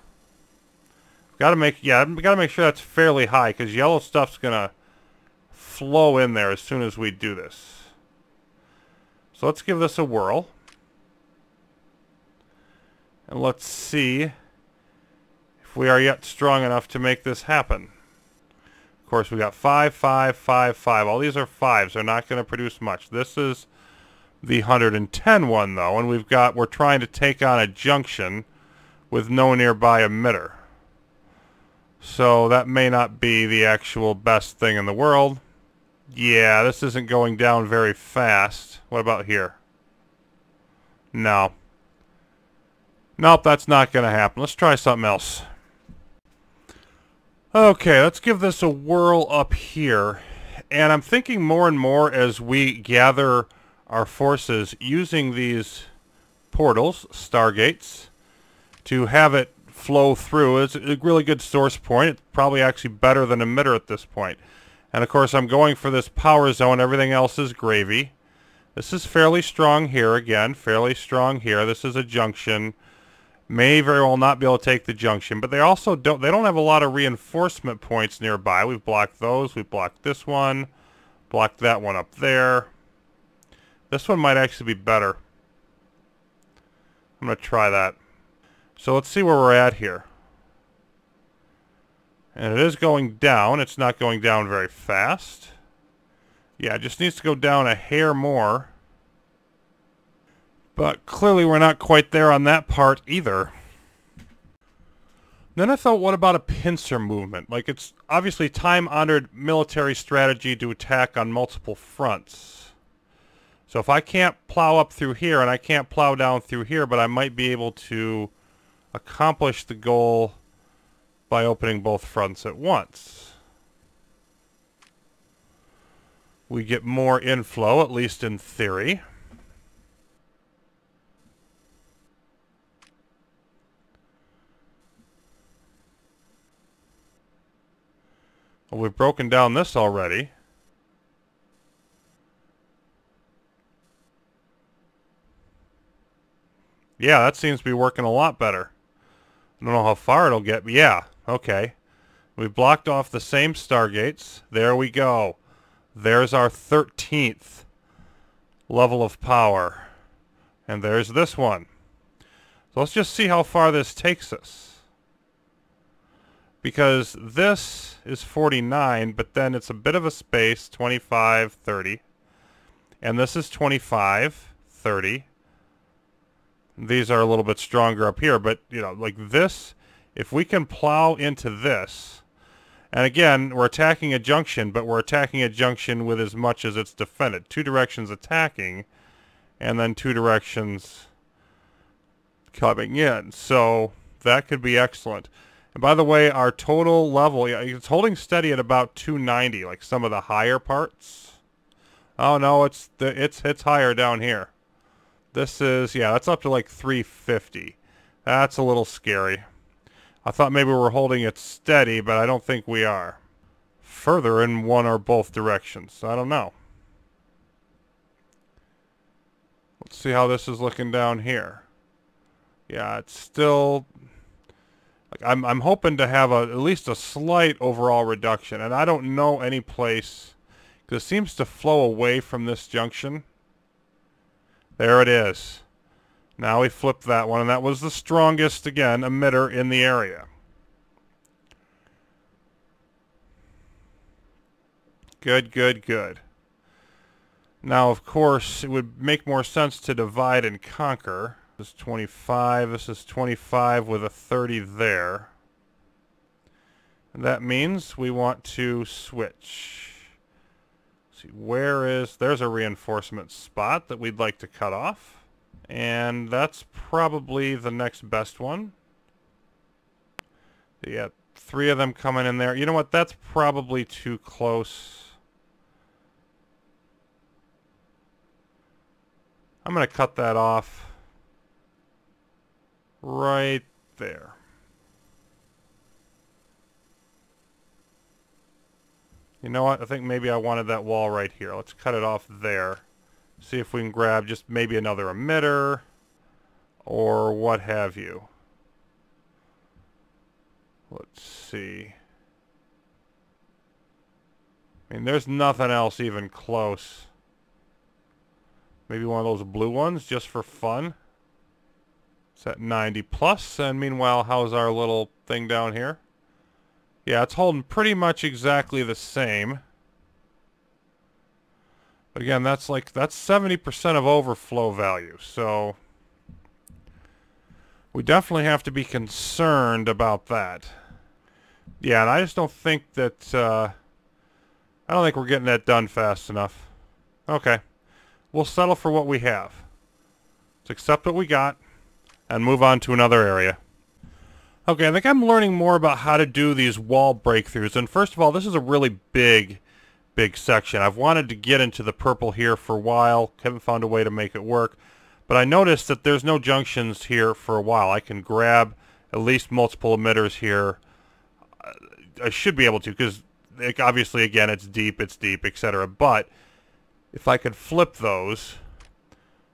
Gotta make sure that's fairly high, because yellow stuff's gonna flow in there as soon as we do this. So let's give this a whirl. And let's see if we are yet strong enough to make this happen. Of course, we got 5, 5, 5, 5. All these are 5s. They're not going to produce much. This is the 110 one, though, and we're trying to take on a junction with no nearby emitter. So that may not be the actual best thing in the world. Yeah, this isn't going down very fast. What about here? No. Nope, that's not going to happen. Let's try something else. Okay, let's give this a whirl up here. And I'm thinking more and more as we gather our forces using these portals, stargates, to have it flow through. It's a really good source point. It's probably actually better than emitter at this point. And of course I'm going for this power zone. Everything else is gravy. This is fairly strong here again. Fairly strong here. This is a junction. May very well not be able to take the junction, but they also don't have a lot of reinforcement points nearby. We've blocked those. We've blocked this one. Blocked that one up there. This one might actually be better. I'm going to try that. So let's see where we're at here. And it is going down. It's not going down very fast. Yeah, it just needs to go down a hair more. But clearly we're not quite there on that part either. Then I thought, what about a pincer movement? Like, it's obviously time-honored military strategy to attack on multiple fronts. So if I can't plow up through here, and I can't plow down through here, but I might be able to accomplish the goal by opening both fronts at once. We get more inflow, at least in theory. Well, we've broken down this already. Yeah, that seems to be working a lot better. I don't know how far it'll get, but yeah, okay. We've blocked off the same stargates. There we go. There's our 13th level of power. And there's this one. So let's just see how far this takes us. because this is 49, but then it's a bit of a space, 25, 30. And this is 25, 30. These are a little bit stronger up here, but, you know, like this, if we can plow into this, and again, we're attacking a junction, but we're attacking a junction with as much as it's defended. 2 directions attacking, and then 2 directions coming in. So that could be excellent. And by the way, our total level, yeah, it's holding steady at about 290, like some of the higher parts. Oh no, it's higher down here. This is, yeah, that's up to like 350. That's a little scary. I thought maybe we were holding it steady, but I don't think we are. Further in one or both directions. I don't know. Let's see how this is looking down here. Yeah, it's still... like I'm hoping to have at least a slight overall reduction. And I don't know any place... because it seems to flow away from this junction. There it is. Now we flip that one, and that was the strongest, again, emitter in the area. Good, good, good. Now, of course, it would make more sense to divide and conquer. This is 25, this is 25 with a 30 there. And that means we want to switch. Let's see, where is... there's a reinforcement spot that we'd like to cut off. And that's probably the next best one. Yeah, 3 of them coming in there. You know what? That's probably too close. I'm going to cut that off right there. You know what? I think maybe I wanted that wall right here. Let's cut it off there. See if we can grab just maybe another emitter or what have you. Let's see. I mean, there's nothing else even close. Maybe one of those blue ones just for fun. It's at 90 plus. And meanwhile, how's our little thing down here? Yeah, it's holding pretty much exactly the same. But again, that's 70% of overflow value, so we definitely have to be concerned about that. Yeah, and I just don't think that, I don't think we're getting that done fast enough. Okay, we'll settle for what we have. Let's accept what we got and move on to another area. Okay, I think I'm learning more about how to do these wall breakthroughs, and first of all, this is a really big section. I've wanted to get into the purple here for a while. Haven't found a way to make it work. But I noticed that there's no junctions here for a while. I can grab at least multiple emitters here. I should be able to, because obviously, again, it's deep, etc. But if I could flip those,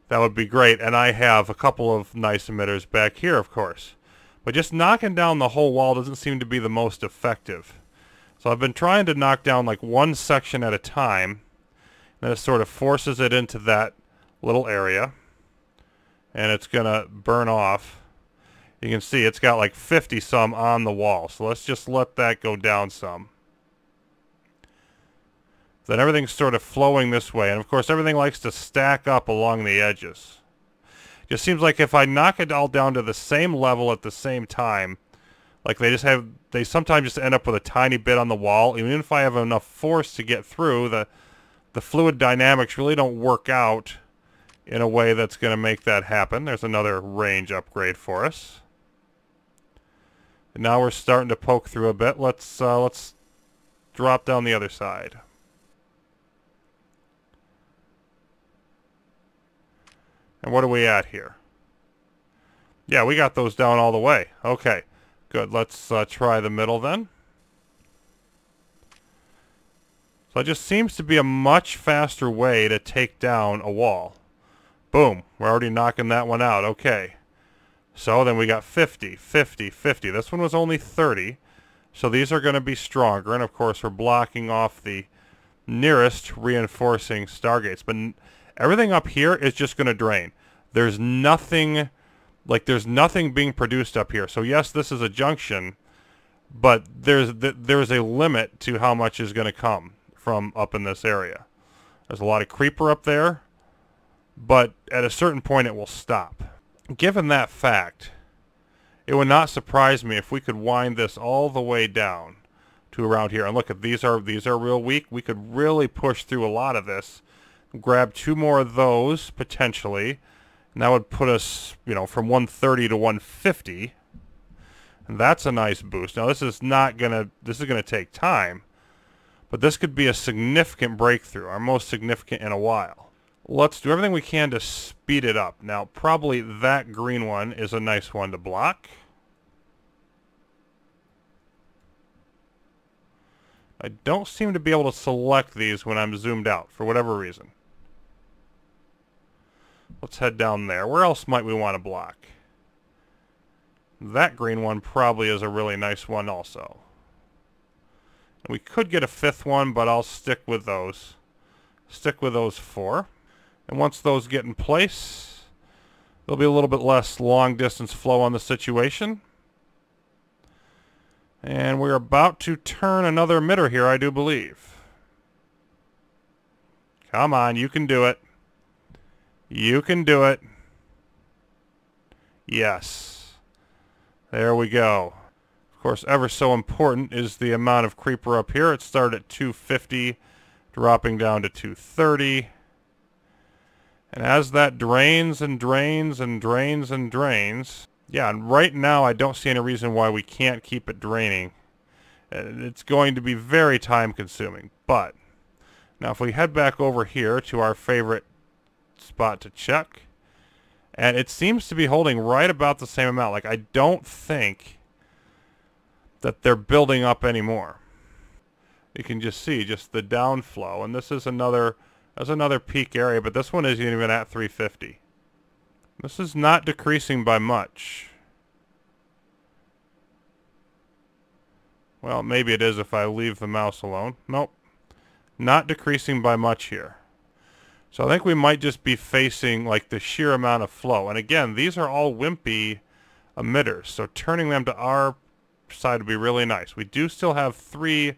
that would be great. And I have a couple of nice emitters back here, of course. But just knocking down the whole wall doesn't seem to be the most effective. So I've been trying to knock down like one section at a time. And it sort of forces it into that little area. And it's going to burn off. You can see it's got like 50 some on the wall. So let's just let that go down some. Then everything's sort of flowing this way. And of course everything likes to stack up along the edges. It just seems like if I knock it all down to the same level at the same time, like they sometimes just end up with a tiny bit on the wall. Even if I have enough force to get through, the fluid dynamics really don't work out in a way that's going to make that happen. There's another range upgrade for us. And now we're starting to poke through a bit. Let's drop down the other side. And what are we at here? Yeah, we got those down all the way. Okay. Good. Let's try the middle then. So it just seems to be a much faster way to take down a wall. Boom. We're already knocking that one out. Okay. So then we got 50, 50, 50. This one was only 30. So these are going to be stronger. And of course we're blocking off the nearest reinforcing stargates. But everything up here is just going to drain. There's nothing... like, there's nothing being produced up here. So, yes, this is a junction, but there's a limit to how much is going to come from up in this area. There's a lot of creeper up there, but at a certain point it will stop. Given that fact, it would not surprise me if we could wind this all the way down to around here. And look, at these are real weak. We could really push through a lot of this, grab 2 more of those potentially, and that would put us, you know, from 130 to 150. And that's a nice boost. Now this is gonna take time, but this could be a significant breakthrough, our most significant in a while. Let's do everything we can to speed it up. Now, probably that green one is a nice one to block. I don't seem to be able to select these when I'm zoomed out, for whatever reason. Let's head down there. Where else might we want to block? That green one probably is a really nice one also. And we could get a 5th one, but I'll stick with those. Stick with those 4. And once those get in place, there'll be a little bit less long-distance flow on the situation. And we're about to turn another emitter here, I do believe. Come on, you can do it. You can do it. Yes. There we go. Of course, ever so important is the amount of creeper up here. It started at 250, dropping down to 230. And as that drains and drains and drains and drains, yeah, and right now I don't see any reason why we can't keep it draining. It's going to be very time consuming. But now if we head back over here to our favorite spot to check, and it seems to be holding right about the same amount. Like, I don't think that they're building up anymore. You can just see just the downflow, and this is another peak area, but this one isn't even at 350. This is not decreasing by much. Well, maybe it is if I leave the mouse alone. Nope. Not decreasing by much here. So I think we might just be facing like the sheer amount of flow. And again, these are all wimpy emitters, so turning them to our side would be really nice. We do still have 3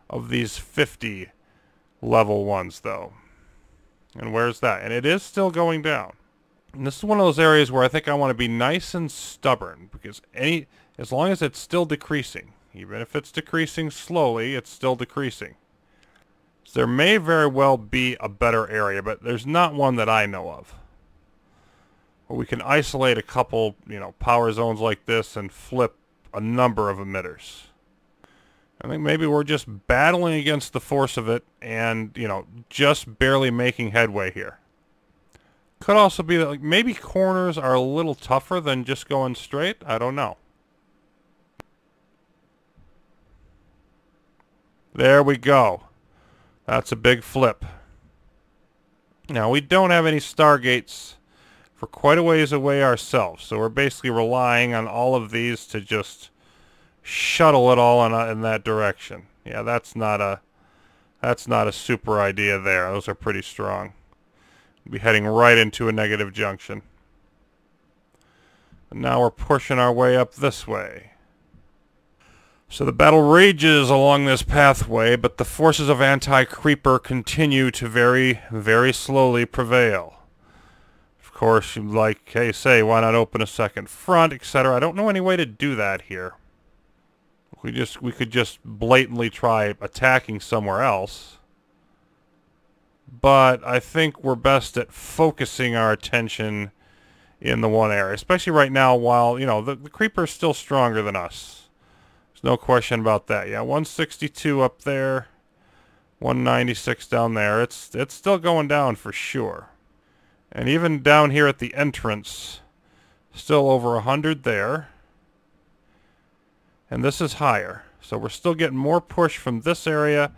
of these 50 level ones though. And where's that? And it is still going down. And this is one of those areas where I think I want to be nice and stubborn, because as long as it's still decreasing, even if it's decreasing slowly, it's still decreasing. So there may very well be a better area, but there's not one that I know of, where we can isolate a couple, you know, power zones like this and flip a number of emitters. I think maybe we're just battling against the force of it and, you know, just barely making headway here. Could also be that, like, maybe corners are a little tougher than just going straight. I don't know. There we go. That's a big flip. Now, we don't have any stargates for quite a ways away ourselves, so we're basically relying on all of these to just shuttle it all in that direction. Yeah, that's not a super idea there. Those are pretty strong. We'll be heading right into a negative junction. And now we're pushing our way up this way. So the battle rages along this pathway, but the forces of anti-creeper continue to very, very slowly prevail. Of course, you'd like, hey, say, why not open a second front, etc. I don't know any way to do that here. We could just blatantly try attacking somewhere else. But I think we're best at focusing our attention in the one area, especially right now while, you know, the creeper is still stronger than us. There's no question about that. Yeah, 162 up there, 196 down there. It's still going down for sure. And even down here at the entrance, still over 100 there. And this is higher. So we're still getting more push from this area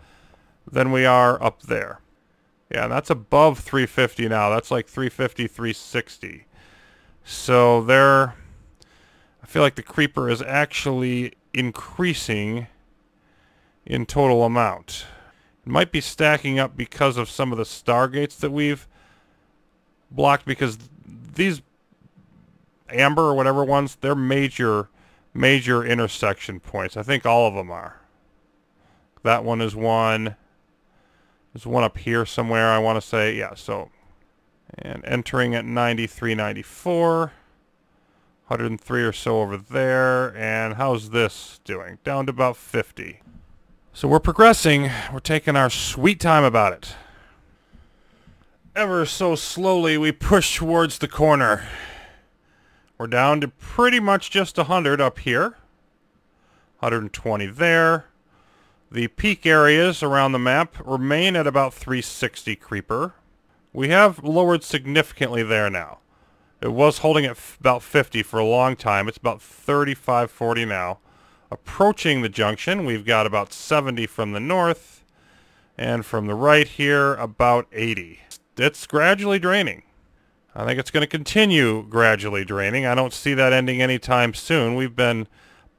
than we are up there. Yeah, and that's above 350 now. That's like 350, 360. So there, I feel like the creeper is actually increasing in total amount. It might be stacking up because of some of the stargates that we've blocked, because these amber or whatever ones, they're major major intersection points. I think all of them are. That one is one. There's one up here somewhere, I want to say. Yeah, so. And entering at 93, 94. 103 or so over there. And how's this doing? Down to about 50. So we're progressing. We're taking our sweet time about it. Ever so slowly, we push towards the corner. We're down to pretty much just 100 up here. 120 there. The peak areas around the map remain at about 360 creeper. We have lowered significantly there now. It was holding at about 50 for a long time. It's about 35, 40 now. Approaching the junction, we've got about 70 from the north. And from the right here, about 80. It's gradually draining. I think it's going to continue gradually draining. I don't see that ending anytime soon. We've been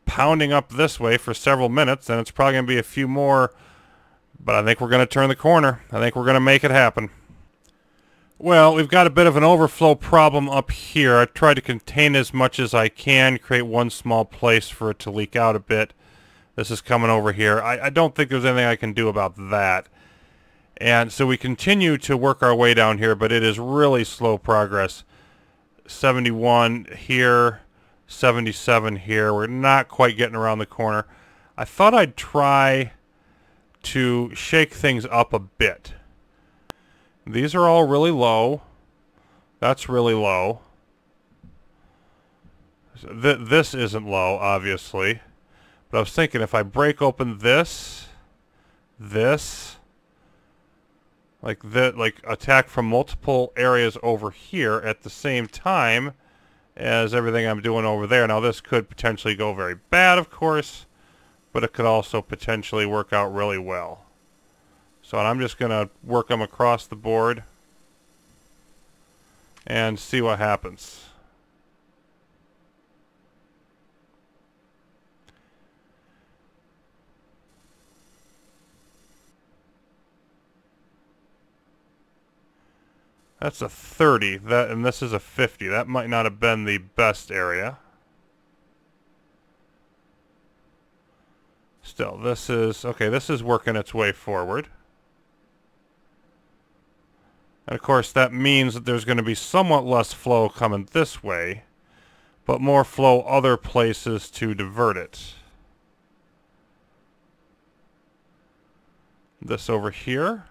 pounding up this way for several minutes, and it's probably going to be a few more, but I think we're going to turn the corner. I think we're going to make it happen. Well, we've got a bit of an overflow problem up here. I tried to contain as much as I can, create one small place for it to leak out a bit. This is coming over here. I don't think there's anything I can do about that. And so we continue to work our way down here, but it is really slow progress. 71 here, 77 here. We're not quite getting around the corner. I thought I'd try to shake things up a bit. These are all really low. That's really low. This isn't low, obviously. But I was thinking if I break open this, like attack from multiple areas over here at the same time as everything I'm doing over there. Now this could potentially go very bad, of course, but it could also potentially work out really well. So I'm just going to work them across the board and see what happens. That's a 30, and this is a 50. That might not have been the best area. Still, this is, okay, this is working its way forward. And of course that means that there's going to be somewhat less flow coming this way, but more flow other places to divert it. This over here.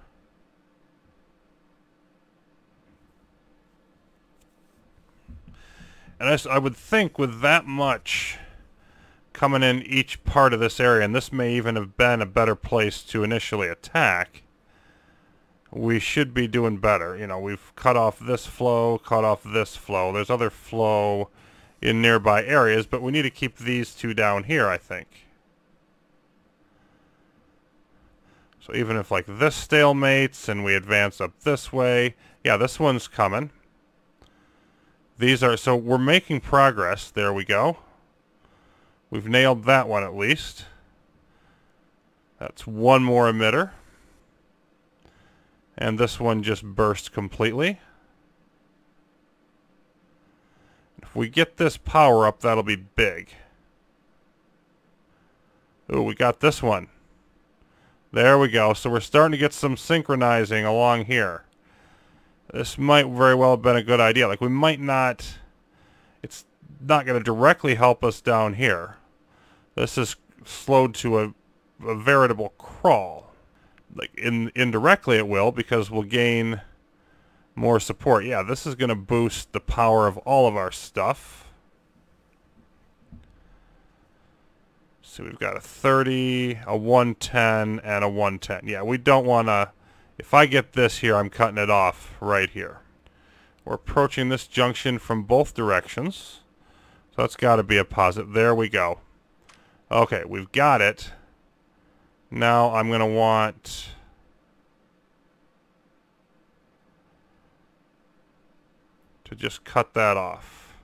And I would think with that much coming in each part of this area, and this may even have been a better place to initially attack, we should be doing better. You know, we've cut off this flow, cut off this flow. There's other flow in nearby areas, but we need to keep these two down here, I think. So even if like this stalemates and we advance up this way, yeah, this one's coming. These are, so we're making progress. There we go. We've nailed that one at least. That's one more emitter. And this one just burst completely. If we get this power up, that'll be big. Ooh, we got this one. There we go. So we're starting to get some synchronizing along here. This might very well have been a good idea. Like, we might not... It's not going to directly help us down here. This is slowed to a veritable crawl. Like, indirectly it will, because we'll gain more support. Yeah, this is going to boost the power of all of our stuff. So we've got a 30, a 110, and a 110. Yeah, we don't want to... If I get this here, I'm cutting it off right here. We're approaching this junction from both directions. So that's got to be a positive. There we go. Okay, we've got it. Now I'm going to want... to just cut that off.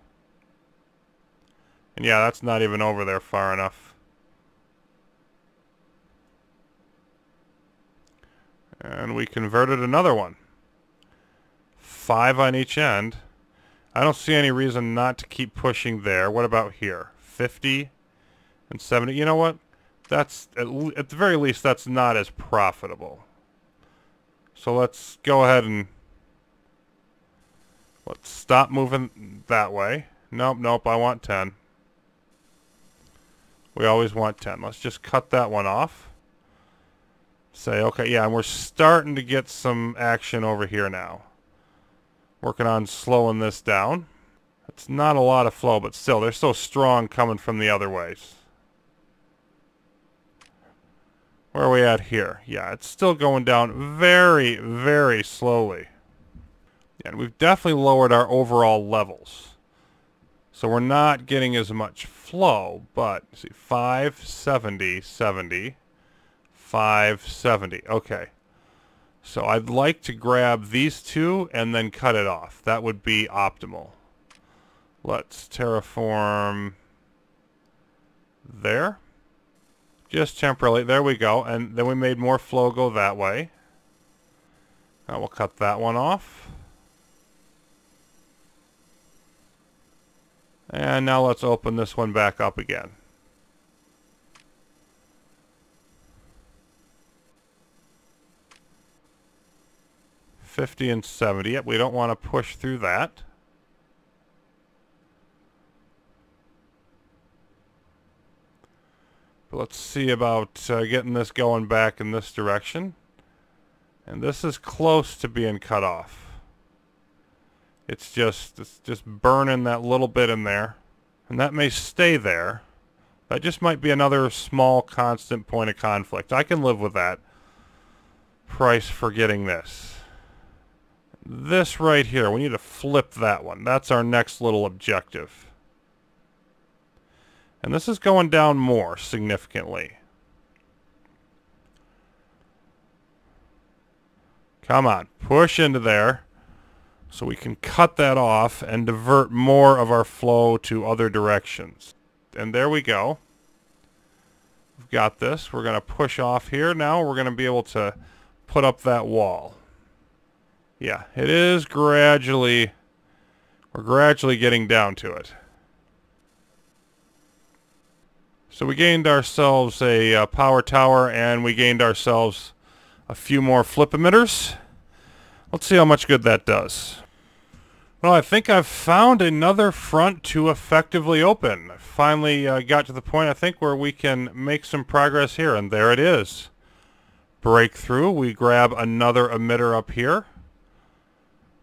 And yeah, that's not even over there far enough. And we converted another one. 5 on each end. I don't see any reason not to keep pushing there. What about here? 50. And 70, you know what? That's, at the very least, that's not as profitable. So let's go ahead and let's stop moving that way. Nope, nope, I want 10. We always want 10. Let's just cut that one off. Say, okay, yeah, and we're starting to get some action over here now. Working on slowing this down. It's not a lot of flow, but still, they're so strong coming from the other ways. Where are we at here? Yeah, it's still going down very, very slowly. And we've definitely lowered our overall levels. So we're not getting as much flow, but see, 570, 70, 570. Okay. So I'd like to grab these two and then cut it off. That would be optimal. Let's terraform there. Just temporarily. There we go. And then we made more flow go that way. Now we'll cut that one off. And now let's open this one back up again. $50 and $70. Yep, we don't want to push through that. But let's see about getting this going back in this direction. And this is close to being cut off. It's just burning that little bit in there. And that may stay there. That just might be another small constant point of conflict. I can live with that price for getting this. This right here, we need to flip that one. That's our next little objective. And this is going down more significantly. Come on, push into there so we can cut that off and divert more of our flow to other directions. And there we go. We've got this. We're going to push off here now. We're going to be able to put up that wall. Yeah, it is gradually, we're gradually getting down to it. So we gained ourselves a power tower, and we gained ourselves a few more flip emitters. Let's see how much good that does. Well, I think I've found another front to effectively open. I finally got to the point, I think, where we can make some progress here, and there it is. Breakthrough. We grab another emitter up here.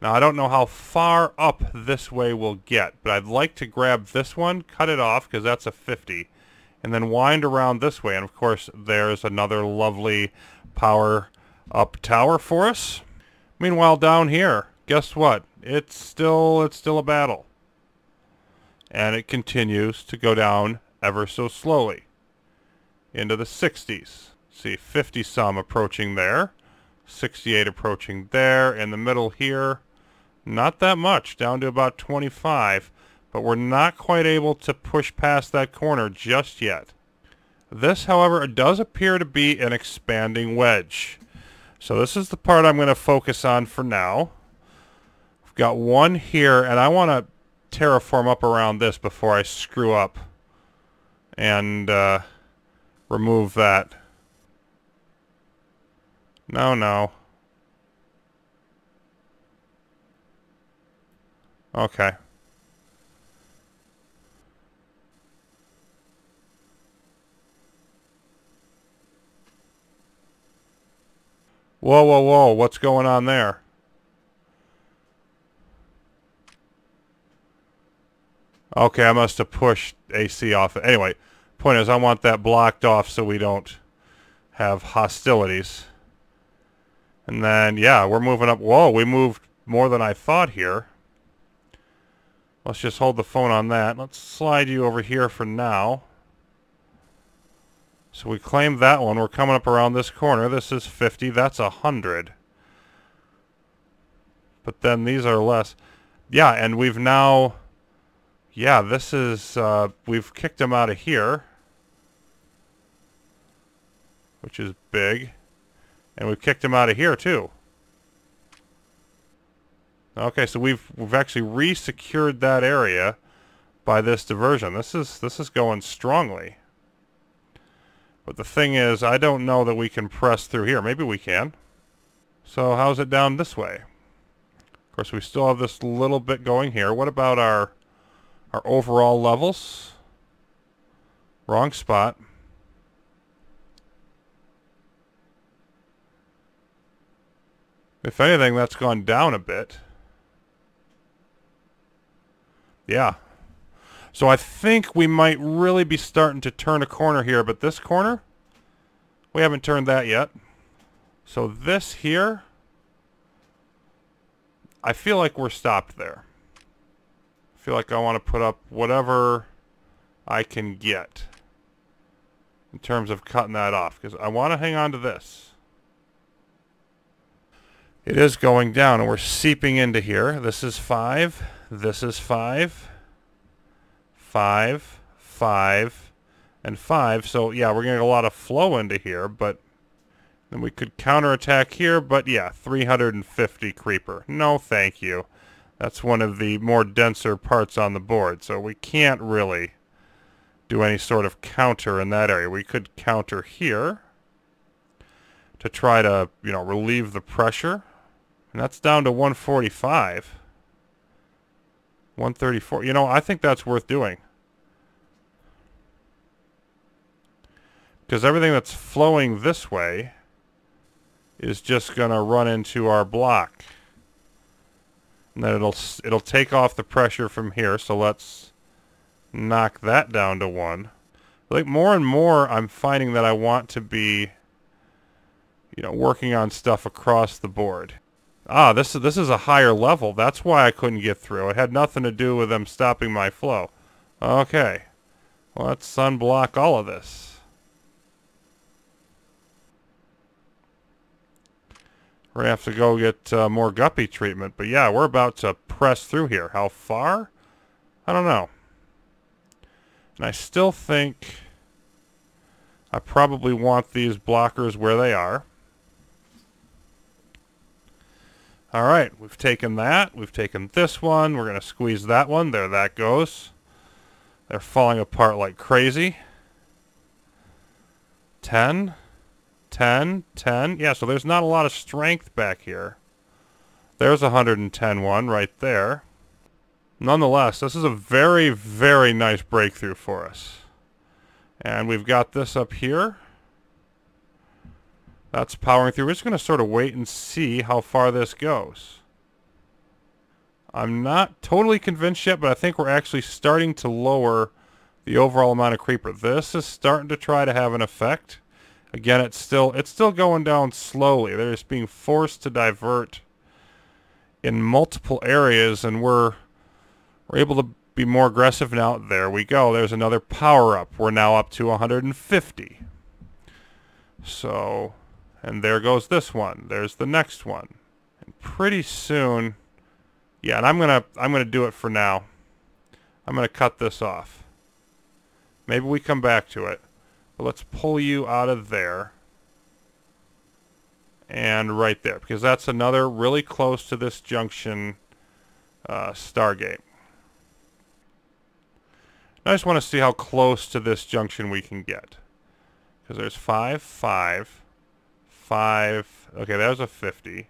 Now, I don't know how far up this way we'll get, but I'd like to grab this one, cut it off, because that's a 50, and then wind around this way. And, of course, there's another lovely power-up tower for us. Meanwhile, down here, guess what? It's still a battle. And it continues to go down ever so slowly into the 60s. See, 50-some approaching there. 68 approaching there. In the middle here, not that much, down to about 25. But we're not quite able to push past that corner just yet. This, however, does appear to be an expanding wedge. So this is the part I'm going to focus on for now. We've got one here, and I want to terraform up around this before I screw up and remove that. No. Okay. Whoa, what's going on there? Okay, I must have pushed AC off. Anyway, point is I want that blocked off so we don't have hostilities. And then, yeah, we're moving up. Whoa, we moved more than I thought here. Let's just hold the phone on that. Let's slide you over here for now. So we claimed that one. We're coming up around this corner. This is 50. That's 100. But then these are less. Yeah, and we've now... Yeah, this is... we've kicked them out of here. Which is big. And we've kicked them out of here, too. Okay, so we've actually re-secured that area by this diversion. This is going strongly. But the thing is, I don't know that we can press through here. Maybe we can. So how's it down this way? Of course, we still have this little bit going here. What about our overall levels? Wrong spot. If anything, that's gone down a bit. Yeah. So I think we might really be starting to turn a corner here, but this corner, we haven't turned that yet. So this here, I feel like we're stopped there. I feel like I want to put up whatever I can get in terms of cutting that off, because I want to hang on to this. It is going down, and we're seeping into here. This is 5. This is 5. 5, 5, and 5. So, yeah, we're getting a lot of flow into here, but then we could counterattack here. But, yeah, 350 creeper. No, thank you. That's one of the more denser parts on the board, so we can't really do any sort of counter in that area. We could counter here to try to, you know, relieve the pressure. And that's down to 145. 134. You know, I think that's worth doing. Because everything that's flowing this way is just going to run into our block. And then it'll take off the pressure from here. So let's knock that down to 1. Like more and more I'm finding that I want to be, you know, working on stuff across the board. Ah, this is a higher level. That's why I couldn't get through. It had nothing to do with them stopping my flow. Okay. Well, let's sunblock all of this. We're going to have to go get more guppy treatment. But yeah, we're about to press through here. How far? I don't know. And I still think I probably want these blockers where they are. All right, we've taken that. We've taken this one. We're going to squeeze that one. There that goes. They're falling apart like crazy. 10, 10, 10. Yeah, so there's not a lot of strength back here. There's a 110 one right there. Nonetheless, this is a very, very nice breakthrough for us. And we've got this up here. That's powering through. We're just going to sort of wait and see how far this goes. I'm not totally convinced yet, but I think we're actually starting to lower the overall amount of creeper. This is starting to try to have an effect. Again, it's still going down slowly. They're just being forced to divert in multiple areas, and we're able to be more aggressive now. There we go. There's another power up. We're now up to 150. So, and there goes this one. There's the next one. And pretty soon, yeah, and I'm gonna do it for now. I'm gonna cut this off. Maybe we come back to it. But let's pull you out of there. And right there, because that's another really close to this junction Stargate. I just want to see how close to this junction we can get. Because there's 5, 5, 5. Okay, there's a 50.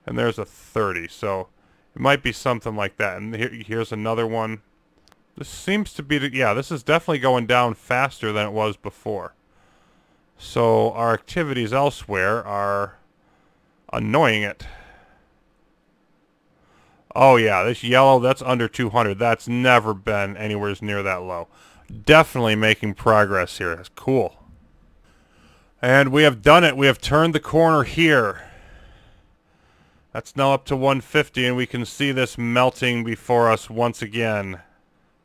And there's a 30. So it might be something like that. And here's another one. This seems to be, yeah, this is definitely going down faster than it was before. So our activities elsewhere are annoying it. Oh yeah, this yellow, that's under 200. That's never been anywhere near that low. Definitely making progress here. That's cool. And we have done it. We have turned the corner here. That's now up to 150, and we can see this melting before us once again.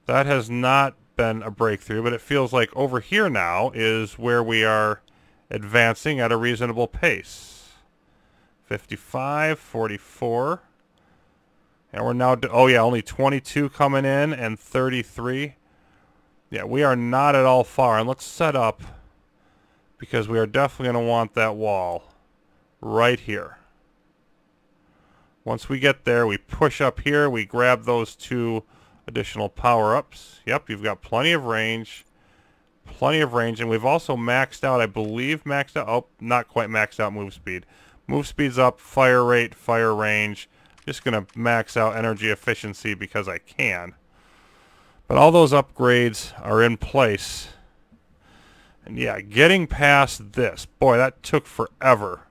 That has not been a breakthrough, but it feels like over here now is where we are advancing at a reasonable pace. 55, 44. And we're now, oh yeah, only 22 coming in and 33. Yeah, we are not at all far. And let's set up, because we are definitely going to want that wall right here. Once we get there, we push up here, we grab those 2 additional power-ups. Yep, you've got plenty of range. plenty of range, and we've also maxed out, I believe, oh, not quite maxed out move speed. Move speed's up, fire rate, fire range. Just going to max out energy efficiency because I can. But all those upgrades are in place. And yeah, getting past this, boy, that took forever.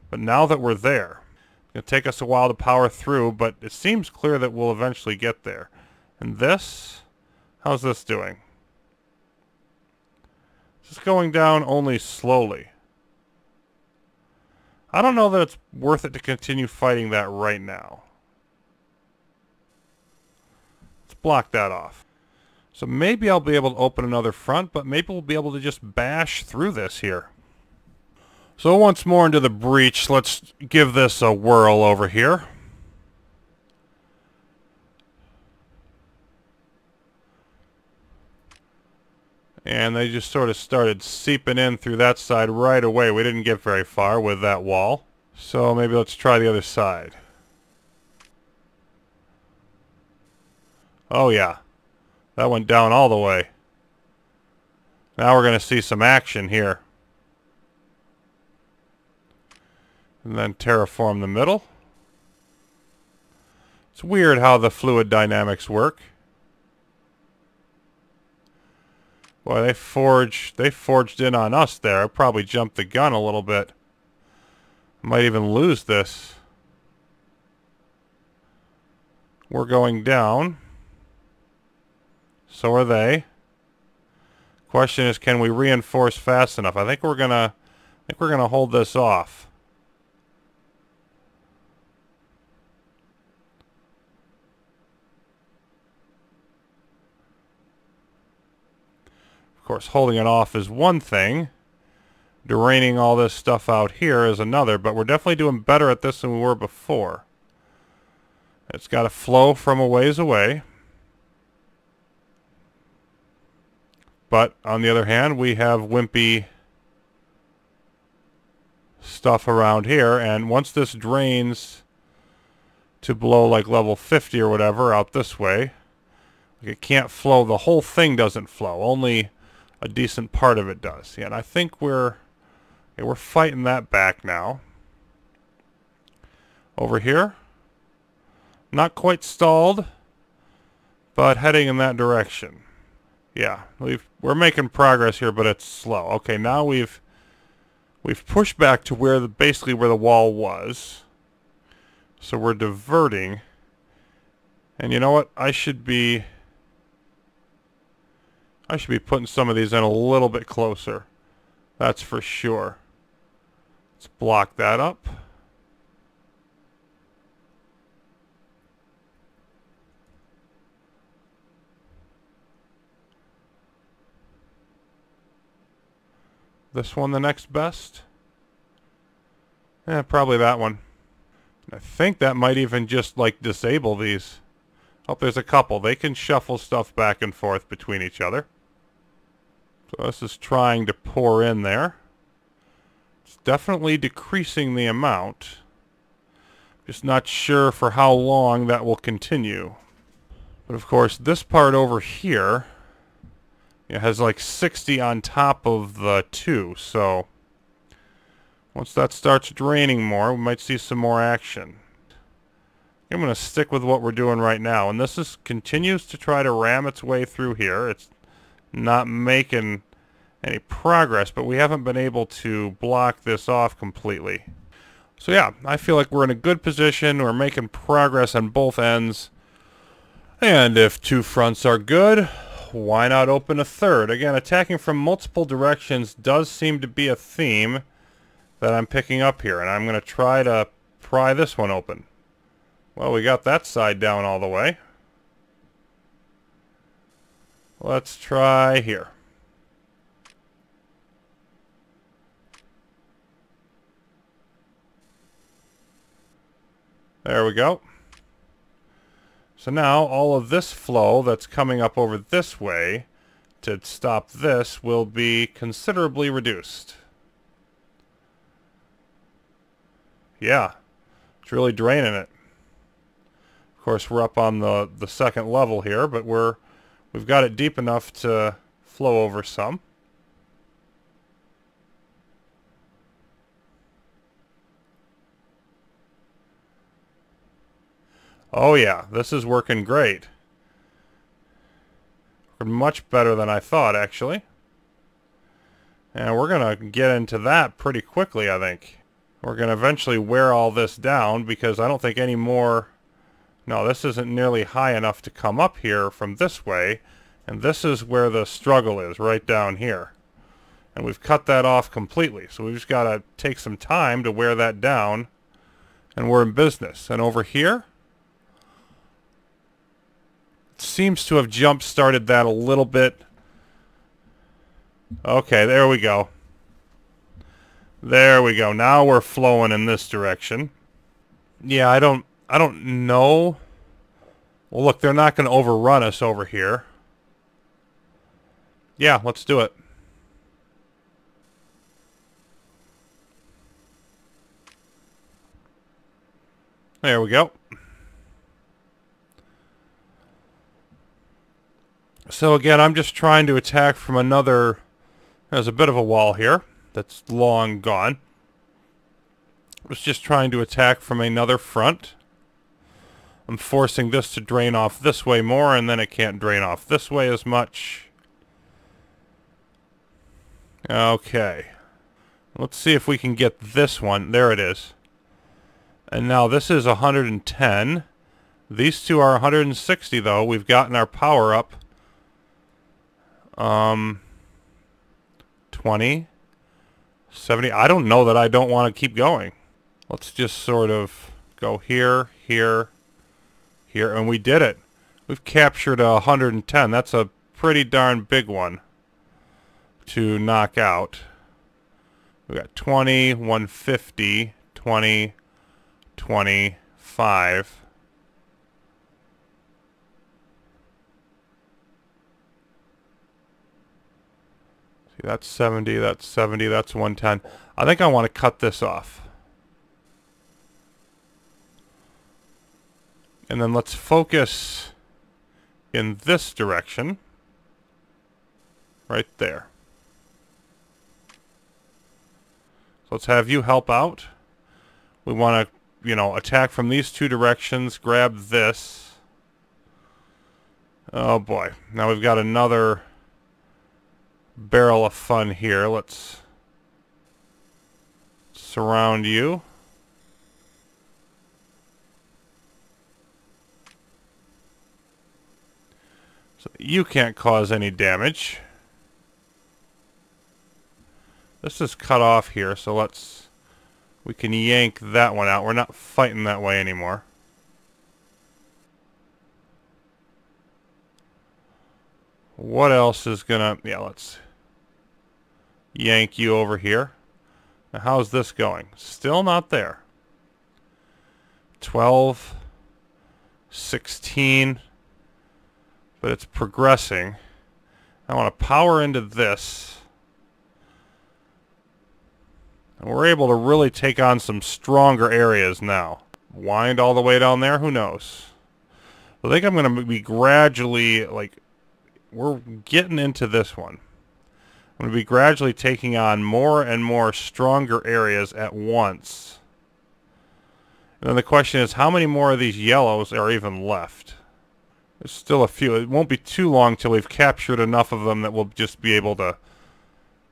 But now that we're there, it's going to take us a while to power through, but it seems clear that we'll eventually get there. And this, how's this doing? It's just going down only slowly. I don't know that it's worth it to continue fighting that right now. Let's block that off. So maybe I'll be able to open another front, but maybe we'll be able to just bash through this here. So once more into the breach, let's give this a whirl over here. And they just sort of started seeping in through that side right away. We didn't get very far with that wall. So maybe let's try the other side. Oh yeah. That went down all the way. Now we're going to see some action here. And then terraform the middle. It's weird how the fluid dynamics work. Boy, they forged in on us there. I probably jumped the gun a little bit. Might even lose this. We're going down. So are they. Question is, can we reinforce fast enough? I think we're gonna hold this off. Of course, holding it off is one thing. Draining all this stuff out here is another, but we're definitely doing better at this than we were before. It's got to flow from a ways away. But, on the other hand, we have wimpy stuff around here, and once this drains to below like level 50 or whatever out this way, it can't flow. The whole thing doesn't flow. Only a decent part of it does. Yeah, and I think we're fighting that back now. Over here, not quite stalled, but heading in that direction. Yeah, we're making progress here, but it's slow. Okay, now we've pushed back to where basically where the wall was. So we're diverting. And you know what? I should be putting some of these in a little bit closer. That's for sure. Let's block that up. This one the next best? Yeah, probably that one. I think that might even just like disable these. Oh, there's a couple. They can shuffle stuff back and forth between each other. So this is trying to pour in there. It's definitely decreasing the amount. Just not sure for how long that will continue. But of course, this part over here, it has like 60 on top of the 2, so once that starts draining more, we might see some more action. I'm going to stick with what we're doing right now, and this continues to try to ram its way through here. It's not making any progress, but we haven't been able to block this off completely. So yeah, I feel like we're in a good position. We're making progress on both ends, and if 2 fronts are good, why not open a third? Again, attacking from multiple directions does seem to be a theme that I'm picking up here, and I'm going to try to pry this one open. Well, we got that side down all the way. Let's try here. There we go. So now all of this flow that's coming up over this way to stop this will be considerably reduced. Yeah, it's really draining it. Of course, we're up on the second level here, but we've got it deep enough to flow over some. Oh yeah, this is working great. Much better than I thought, actually. And we're going to get into that pretty quickly, I think. We're going to eventually wear all this down because I don't think any more... No, this isn't nearly high enough to come up here from this way. And this is where the struggle is, right down here. And we've cut that off completely. So we've just got to take some time to wear that down. And we're in business. And over here... seems to have jump-started that a little bit. Okay, there we go. There we go. Now we're flowing in this direction. Yeah, I don't know. Well, look, they're not going to overrun us over here. Yeah, let's do it. There we go. So again, I'm just trying to attack from another... There's a bit of a wall here that's long gone. I was just trying to attack from another front. I'm forcing this to drain off this way more, and then it can't drain off this way as much. Okay. Let's see if we can get this one. There it is. And now this is 110. These two are 160, though. We've gotten our power up. 20, 70. I don't know that I don't want to keep going. Let's just sort of go here, here, here, and we did it. We've captured 110. That's a pretty darn big one to knock out. We got 20, 150, 20, 25. That's 70, that's 70, that's 110. I think I want to cut this off. And then let's focus in this direction. Right there. So let's have you help out. We want to, you know, attack from these two directions, grab this. Oh boy. Now we've got another... barrel of fun here. Let's surround you. So you can't cause any damage. This is cut off here, so we can yank that one out. We're not fighting that way anymore. What else is gonna... Yeah, let's yank you over here. Now, how's this going? Still not there. 12, 16, but it's progressing. I want to power into this. And we're able to really take on some stronger areas now. Wind all the way down there? Who knows? I think I'm going to be gradually, like... We're getting into this one. I'm going to be gradually taking on more and more stronger areas at once. And then the question is, how many more of these yellows are even left? There's still a few. It won't be too long till we've captured enough of them that we'll just be able to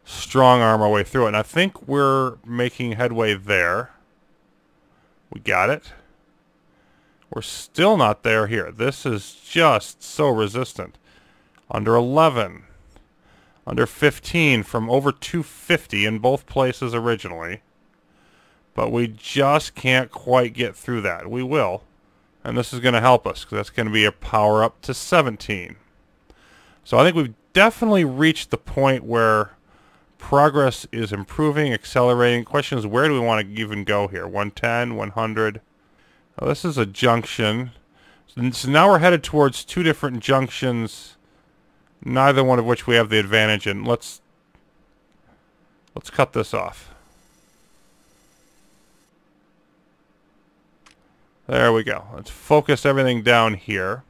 strong arm our way through it. And I think we're making headway there. We got it. We're still not there here. This is just so resistant. Under 11. Under 15 from over 250 in both places originally. But we just can't quite get through that. We will. And this is going to help us, because that's going to be a power up to 17. So I think we've definitely reached the point where progress is improving, accelerating. Question is, where do we want to even go here? 110, 100. Well, this is a junction. So now we're headed towards two different junctions, neither one of which we have the advantage in. Let's cut this off. There we go. Let's focus everything down here.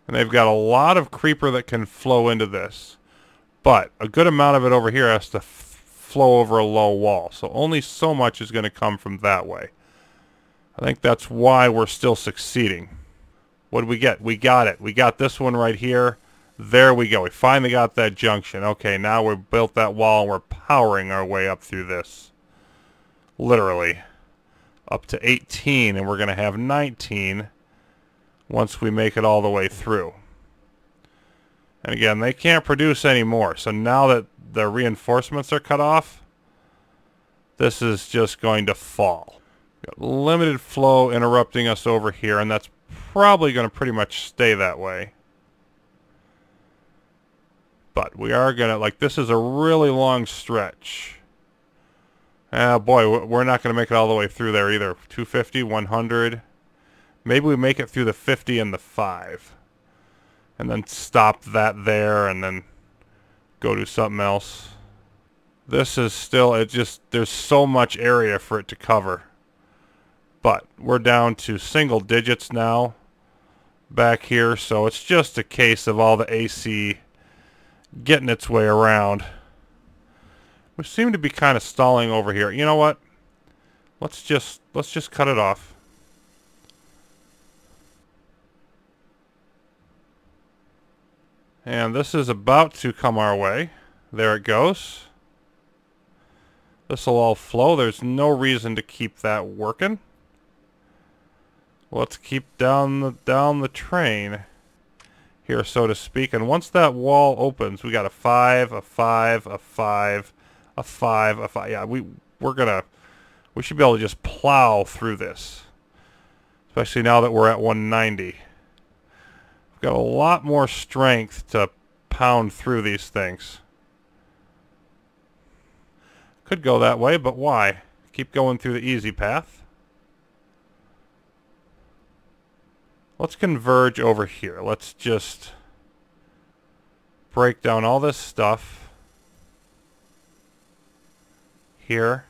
And they've got a lot of creeper that can flow into this. But a good amount of it over here has to flow over a low wall. So only so much is going to come from that way. I think that's why we're still succeeding. What did we get? We got it. We got this one right here. There we go. We finally got that junction. Okay, now we've built that wall and we're powering our way up through this. Literally. Up to 18, and we're going to have 19 once we make it all the way through. And again, they can't produce any more. So now that the reinforcements are cut off, this is just going to fall. Got limited flow interrupting us over here, and that's probably going to pretty much stay that way. But we are going to, like, this is a really long stretch. Ah, boy, we're not going to make it all the way through there either. 250, 100. Maybe we make it through the 50 and the 5. And then stop that there and then go do something else. This is still, there's so much area for it to cover. But we're down to single digits now back here, so it's just a case of all the AC getting its way around. We seem to be kind of stalling over here. You know what? Let's just cut it off. And this is about to come our way. There it goes. This will all flow. There's no reason to keep that working. Let's keep down the train here, so to speak. And once that wall opens, we got a 5, a 5, a 5, a 5, a 5. Yeah, we should be able to just plow through this, especially now that we're at 190. We've got a lot more strength to pound through these things. Could go that way, but why? Keep going through the easy path. Let's converge over here. Let's just break down all this stuff. Here.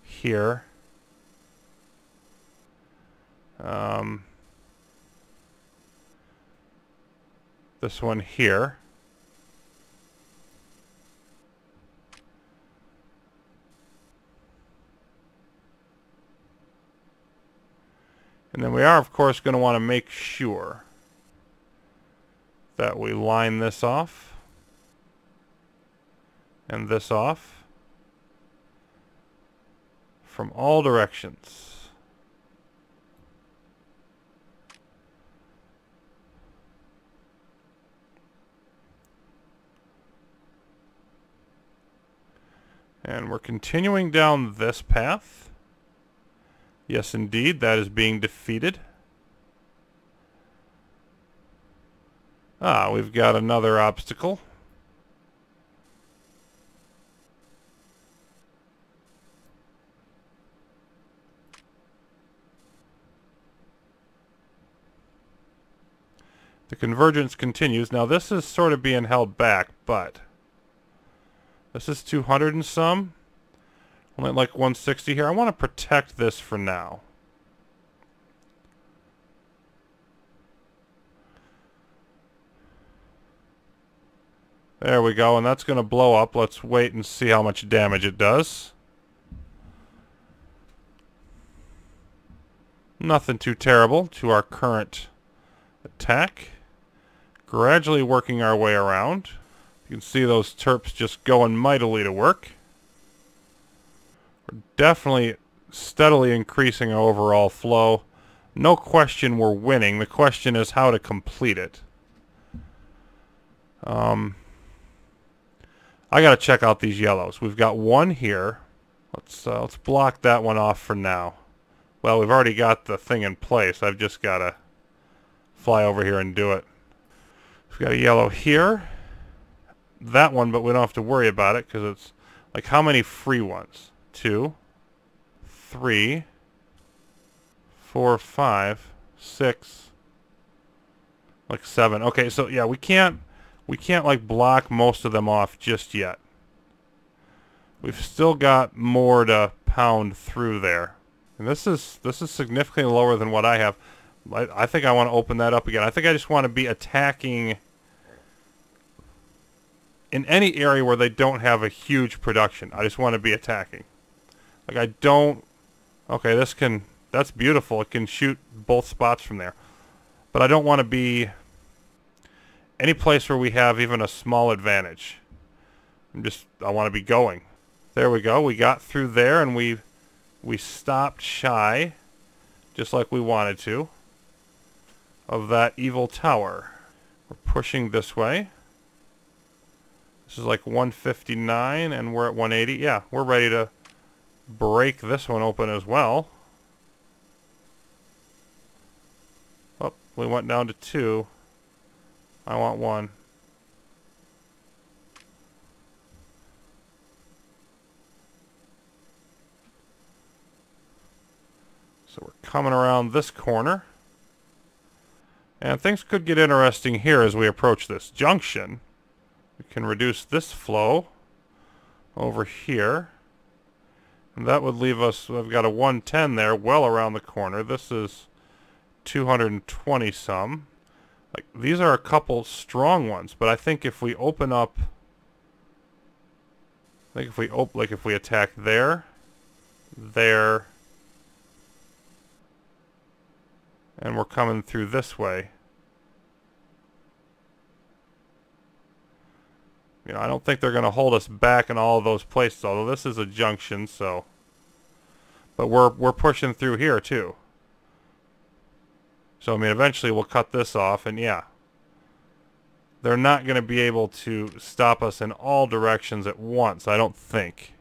Here. This one here. And then we are, of course, going to want to make sure that we line this off and this off from all directions. And we're continuing down this path. Yes, indeed, that is being defeated. Ah, we've got another obstacle. The convergence continues. Now this is sort of being held back, but this is 200 and some. Only like 160 here. I want to protect this for now. There we go, and that's going to blow up. Let's wait and see how much damage it does. Nothing too terrible to our current attack. Gradually working our way around. You can see those terps just going mightily to work. We're definitely steadily increasing our overall flow. No question we're winning. The question is how to complete it. I gotta check out these yellows. We've got one here. Let's block that one off for now. Well, we've already got the thing in place. I've just gotta fly over here and do it. We've got a yellow here. That one, but we don't have to worry about it because it's like how many free ones? 2, 3, 4, 5, 6, like 7. Okay, so yeah, we can't like block most of them off just yet. We've still got more to pound through there. And this is significantly lower than what I have. I think I want to open that up again. I think I just want to be attacking in any area where they don't have a huge production. I just want to be attacking. Like I don't... Okay, this can That's beautiful. It can shoot both spots from there. But I don't want to be any place where we have even a small advantage. I want to be going. There we go. We got through there, and we stopped shy, just like we wanted to, of that evil tower. We're pushing this way. This is like 159, and we're at 180. Yeah, we're ready to break this one open as well. Oh, we went down to 2. I want 1. So we're coming around this corner. And things could get interesting here as we approach this junction. We can reduce this flow over here. And that would leave us, we've got a 110 there, well around the corner. This is 220 some. Like, these are a couple strong ones, but I think if we open up, if we attack there, and we're coming through this way. You know, I don't think they're going to hold us back in all of those places, although this is a junction, so. But we're pushing through here, too. So, I mean, eventually we'll cut this off, and yeah. They're not going to be able to stop us in all directions at once, I don't think.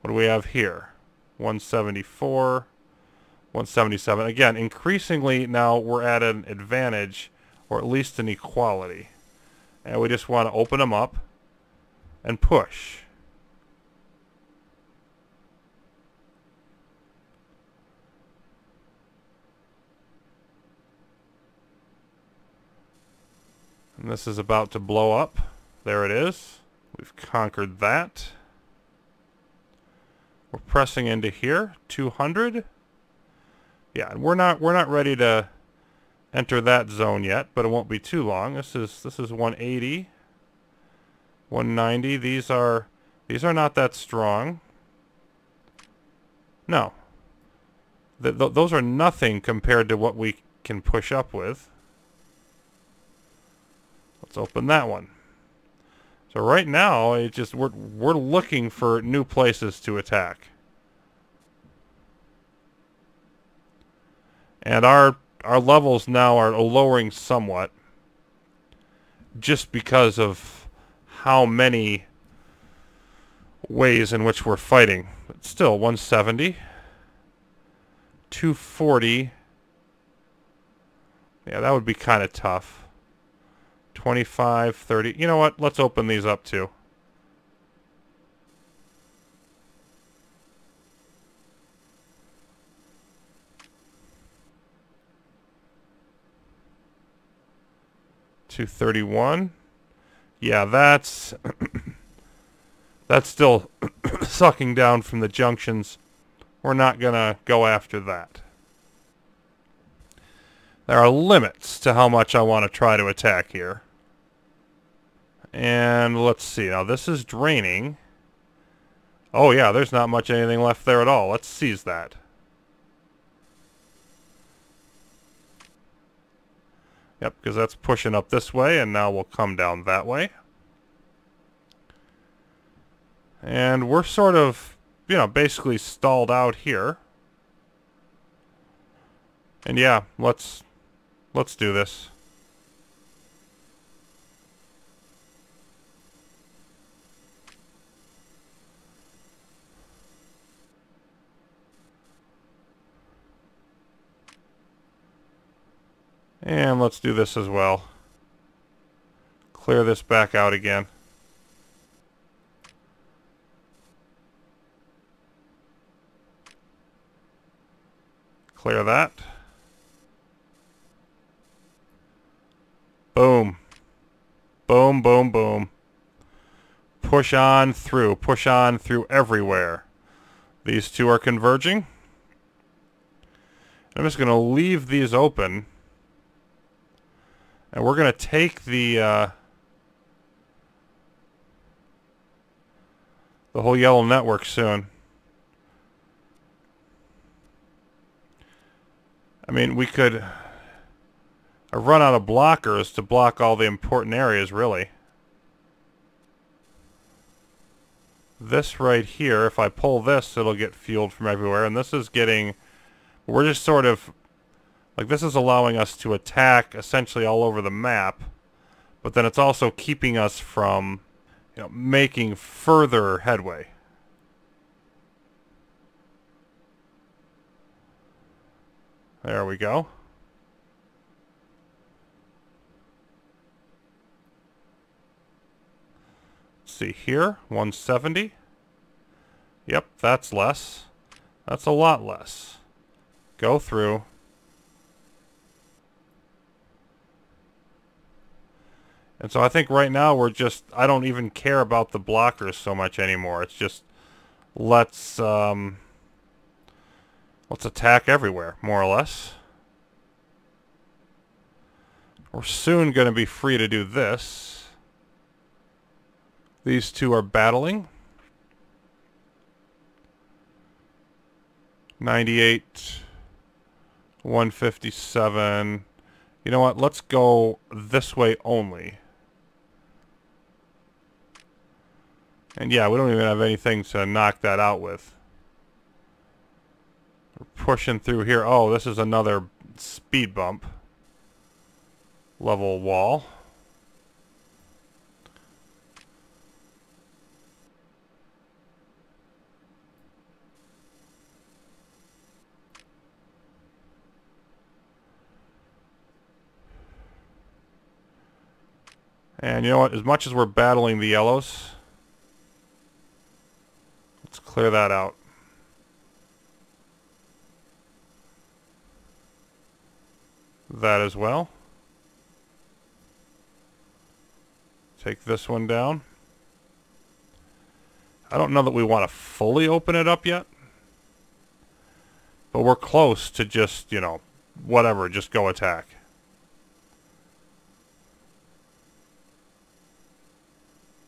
What do we have here? 174, 177. Again, increasingly now we're at an advantage, or at least an equality. And we just want to open them up and push. And this is about to blow up. There it is. We've conquered that. We're pressing into here. 200. Yeah, and we're not ready to enter that zone yet, but it won't be too long. This is 180. 190. These are not that strong. No. Those are nothing compared to what we can push up with. Let's open that one. So right now, it's just we're looking for new places to attack. And our levels now are lowering somewhat, just because of how many ways in which we're fighting. But still, 170, 240. Yeah, that would be kind of tough. 25, 30. You know what? Let's open these up too. $231. Yeah, that's that's still sucking down from the junctions. We're not gonna go after that. There are limits to how much I want to try to attack here. And let's see. Now this is draining. Oh yeah, there's not much anything left there at all. Let's seize that. Yep, because that's pushing up this way, and now we'll come down that way. And we're sort of, you know, basically stalled out here. And yeah, let's do this. And let's do this as well. Clear this back out again. Clear that. Boom. Boom, boom, boom. Push on through. Push on through everywhere. These two are converging. I'm just going to leave these open. And we're going to take the whole yellow network soon. I mean, we could run out of blockers to block all the important areas, really. This right here, if I pull this, it'll get fueled from everywhere. And this is getting... We're just sort of... Like, this is allowing us to attack essentially all over the map. But then it's also keeping us from, making further headway. There we go. Let's see here, 170. Yep, that's less. That's a lot less. Go through. And so I think right now we're just, I don't even care about the blockers so much anymore. It's just, let's attack everywhere, more or less. We're soon going to be free to do this. These two are battling. 98, 157. You know what? Let's go this way only. And yeah, we don't even have anything to knock that out with. We're pushing through here. Oh, this is another speed bump. Level wall. And you know what? As much as we're battling the yellows, let's clear that out. That as well. Take this one down. I don't know that we want to fully open it up yet. But we're close to just, whatever, just go attack.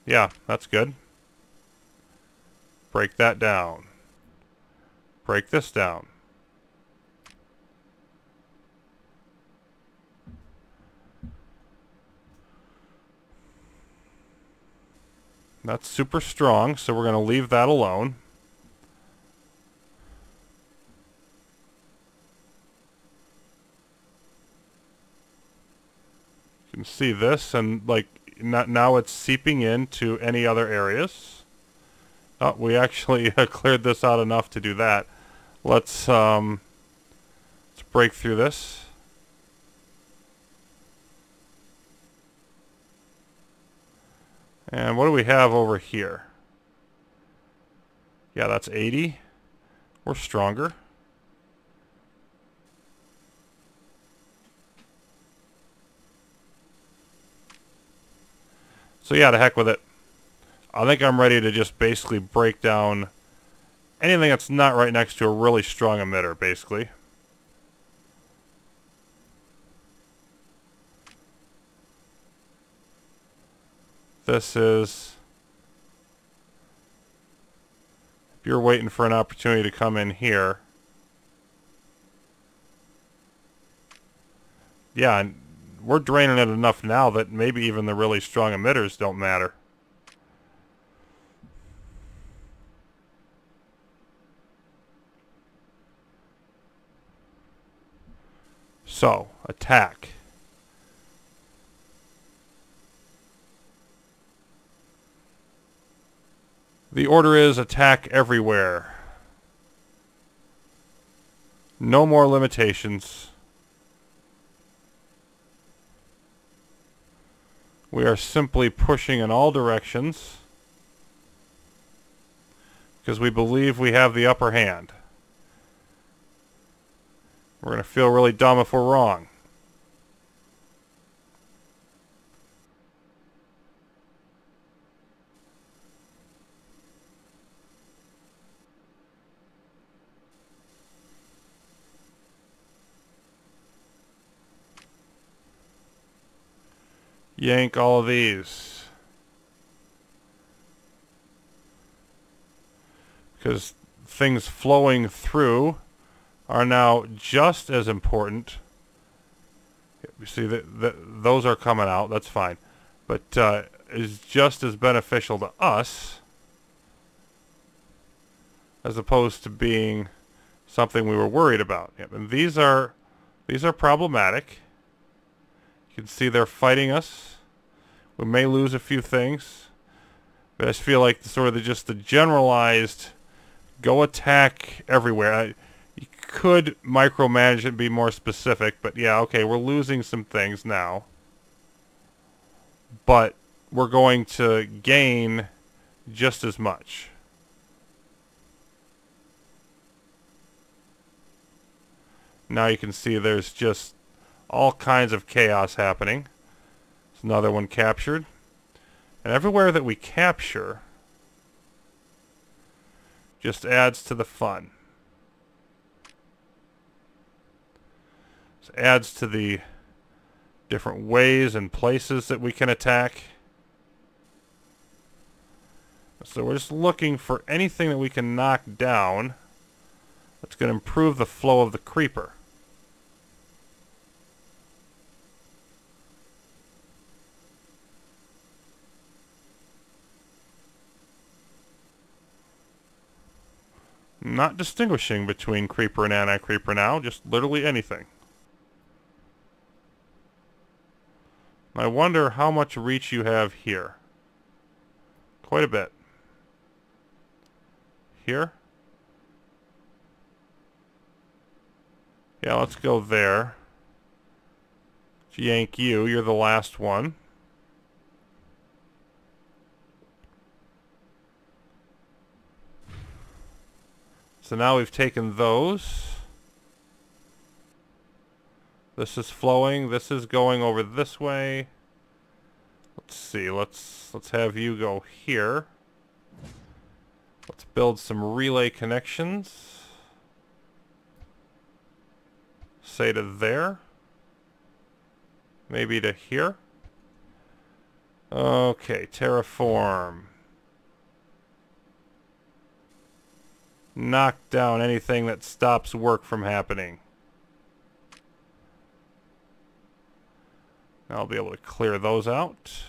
Yeah, that's good. Break that down. Break this down. That's super strong, so we're going to leave that alone. You can see this, and now it's seeping into any other areas. Oh, we actually cleared this out enough to do that. Let's break through this. And what do we have over here? Yeah, that's 80. We're stronger. So yeah, to heck with it. I think I'm ready to just basically break down anything that's not right next to a really strong emitter, basically. This is... If you're waiting for an opportunity to come in here... Yeah, and we're draining it enough now that maybe even the really strong emitters don't matter. So, attack. The order is attack everywhere. No more limitations. We are simply pushing in all directions because we believe we have the upper hand. We're going to feel really dumb if we're wrong. Yank all of these. Because things flowing through are now just as important. You see that those are coming out. That's fine. But is just as beneficial to us as opposed to being something we were worried about. Yep. And these are problematic. You can see they're fighting us. We may lose a few things, but I just feel like just the generalized go attack everywhere. You could micromanage it and be more specific, but yeah, okay, we're losing some things now. But we're going to gain just as much. Now you can see there's just all kinds of chaos happening. There's another one captured. And everywhere that we capture just adds to the fun. It adds to the different ways and places that we can attack. So we're just looking for anything that we can knock down that's going to improve the flow of the creeper. Not distinguishing between creeper and anti-creeper now, just literally anything. I wonder how much reach you have here. Quite a bit. Here? Yeah, let's go there. Yank you, you're the last one. So now we've taken those. This is flowing. This is going over this way. Let's see. Let's have you go here. Let's build some relay connections. Say to there. Maybe to here. Okay, terraform. Knock down anything that stops work from happening. I'll be able to clear those out.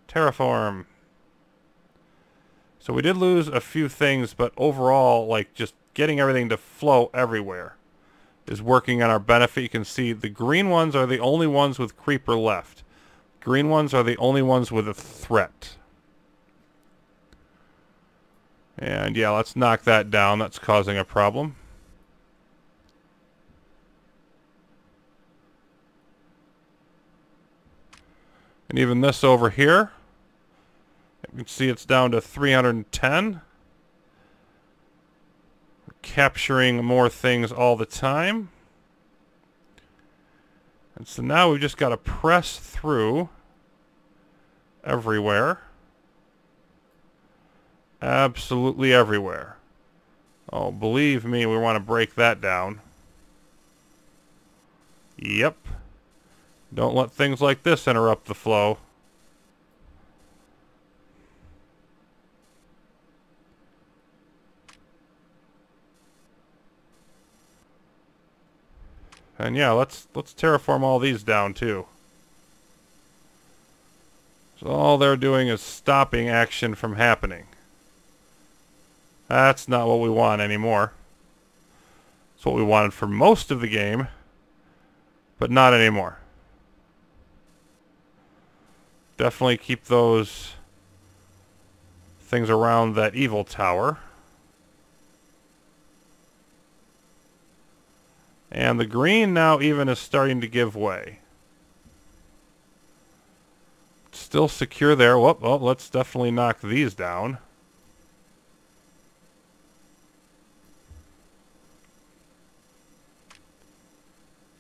Terraform. So we did lose a few things, but overall, like just getting everything to flow everywhere is working on our benefit. You can see the green ones are the only ones with creeper left. Green ones are the only ones with a threat. And yeah, let's knock that down. That's causing a problem. And even this over here, you can see it's down to 310. We're capturing more things all the time. And so now we've just got to press through everywhere. Absolutely everywhere. Oh, believe me, we want to break that down. Yep. Don't let things like this interrupt the flow. And yeah, let's terraform all these down too. So all they're doing is stopping action from happening. That's not what we want anymore. It's what we wanted for most of the game, but not anymore. Definitely keep those things around that evil tower. And the green now even is starting to give way. Still secure there. Well, let's definitely knock these down.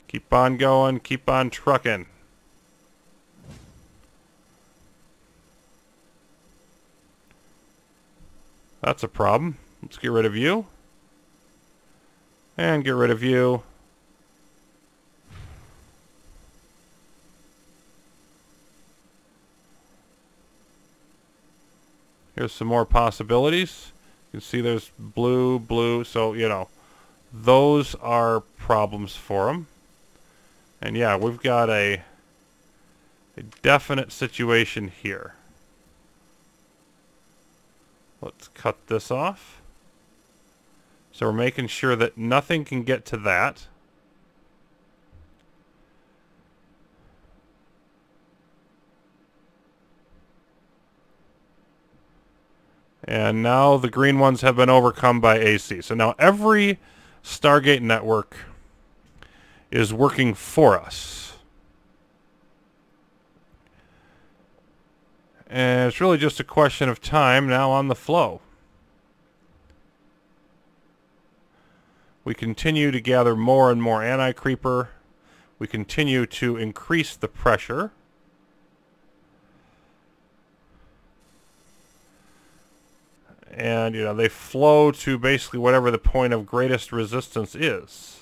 Keep on going, keep on trucking. That's a problem. Let's get rid of you. And get rid of you. Here's some more possibilities. You can see there's blue, blue, so, you know, those are problems for them. And yeah, we've got a definite situation here. Let's cut this off. So we're making sure that nothing can get to that. And now the green ones have been overcome by AC. So now every Stargate network is working for us. And it's really just a question of time now on the flow. We continue to gather more and more anti-creeper. We continue to increase the pressure. And, you know, they flow to basically whatever the point of greatest resistance is.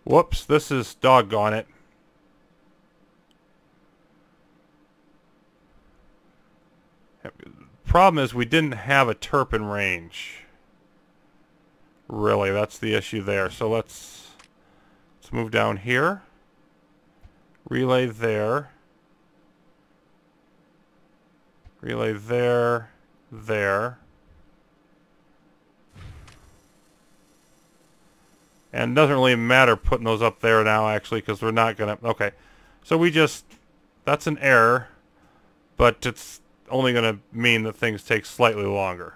Whoops, this is doggone it. Problem is we didn't have a terp in range. Really, that's the issue there. So let's move down here. Relay there. Relay there. There. And it doesn't really matter putting those up there now, actually, because we're not going to... Okay. So we just... That's an error. But it's only going to mean that things take slightly longer.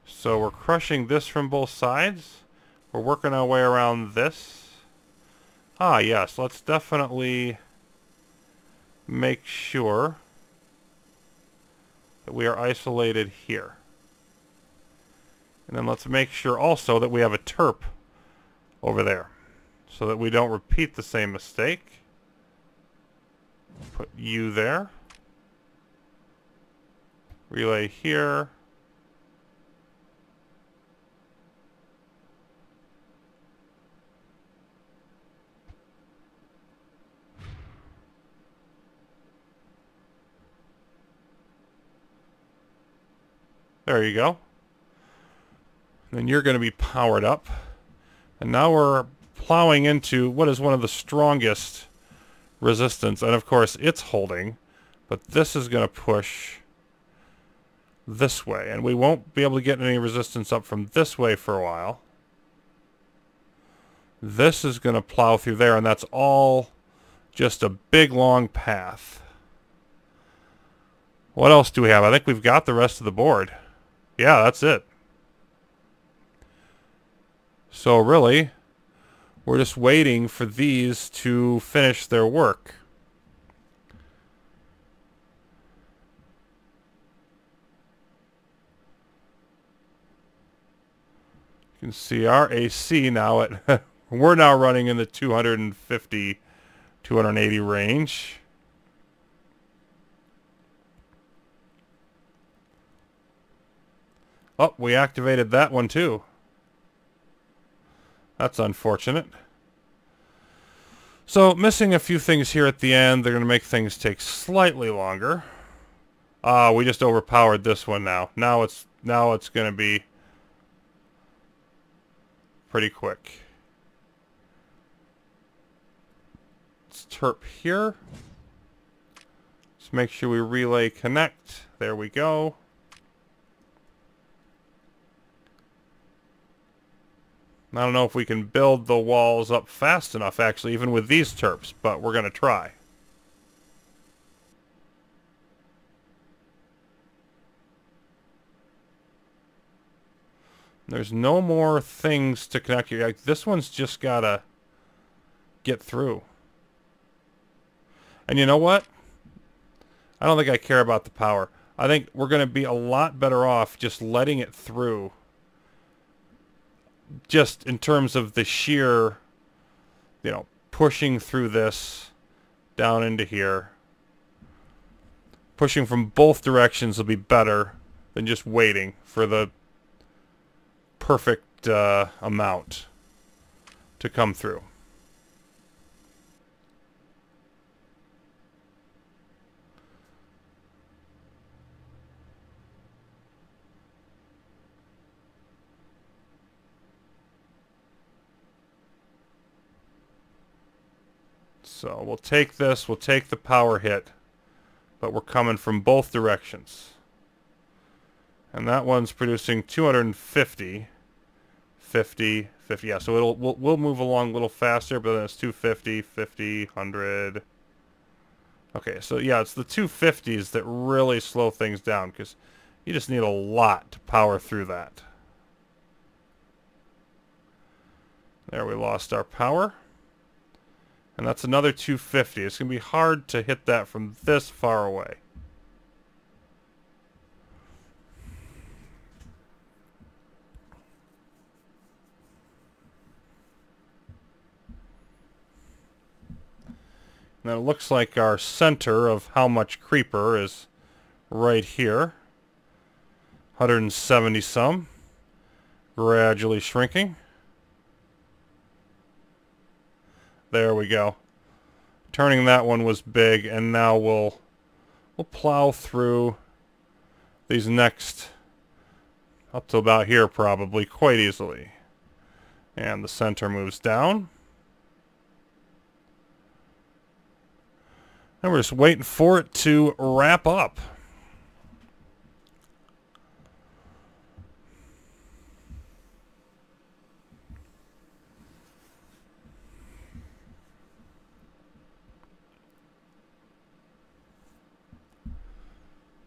So we're crushing this from both sides. We're working our way around this. Ah, yes, let's definitely make sure that we are isolated here. And then let's make sure also that we have a terp over there so that we don't repeat the same mistake. Put you there. Relay here. There you go. Then you're going to be powered up. And now we're plowing into what is one of the strongest resistance. And of course it's holding. But this is going to push this way. And we won't be able to get any resistance up from this way for a while. This is going to plow through there. And that's all just a big long path. What else do we have? I think we've got the rest of the board. Yeah, that's it. So really, we're just waiting for these to finish their work. You can see our AC now at we're now running in the 250, 280 range. Oh, we activated that one too. That's unfortunate. So, missing a few things here at the end. They're going to make things take slightly longer. We just overpowered this one now. Now it's going to be pretty quick. Let's terp here. Let's make sure we relay connect. There we go. I don't know if we can build the walls up fast enough, actually, even with these terps, but we're going to try. There's no more things to connect here. Like, this one's just gotta get through. And you know what? I don't think I care about the power. I think we're going to be a lot better off just letting it through. Just in terms of the sheer, you know, pushing through this down into here. Pushing from both directions will be better than just waiting for the perfect amount to come through. So we'll take this, we'll take the power hit, but we're coming from both directions. And that one's producing 250, 50, 50. Yeah, so we'll move along a little faster, but then it's 250, 50, 100. Okay, so yeah, it's the 250s that really slow things down, because you just need a lot to power through that. There, we lost our power. And that's another 250. It's going to be hard to hit that from this far away. Now it looks like our center of how much creeper is right here. 170 some. Gradually shrinking. There we go. Turning that one was big, and now we'll plow through these next up to about here probably quite easily. And the center moves down. And we're just waiting for it to wrap up.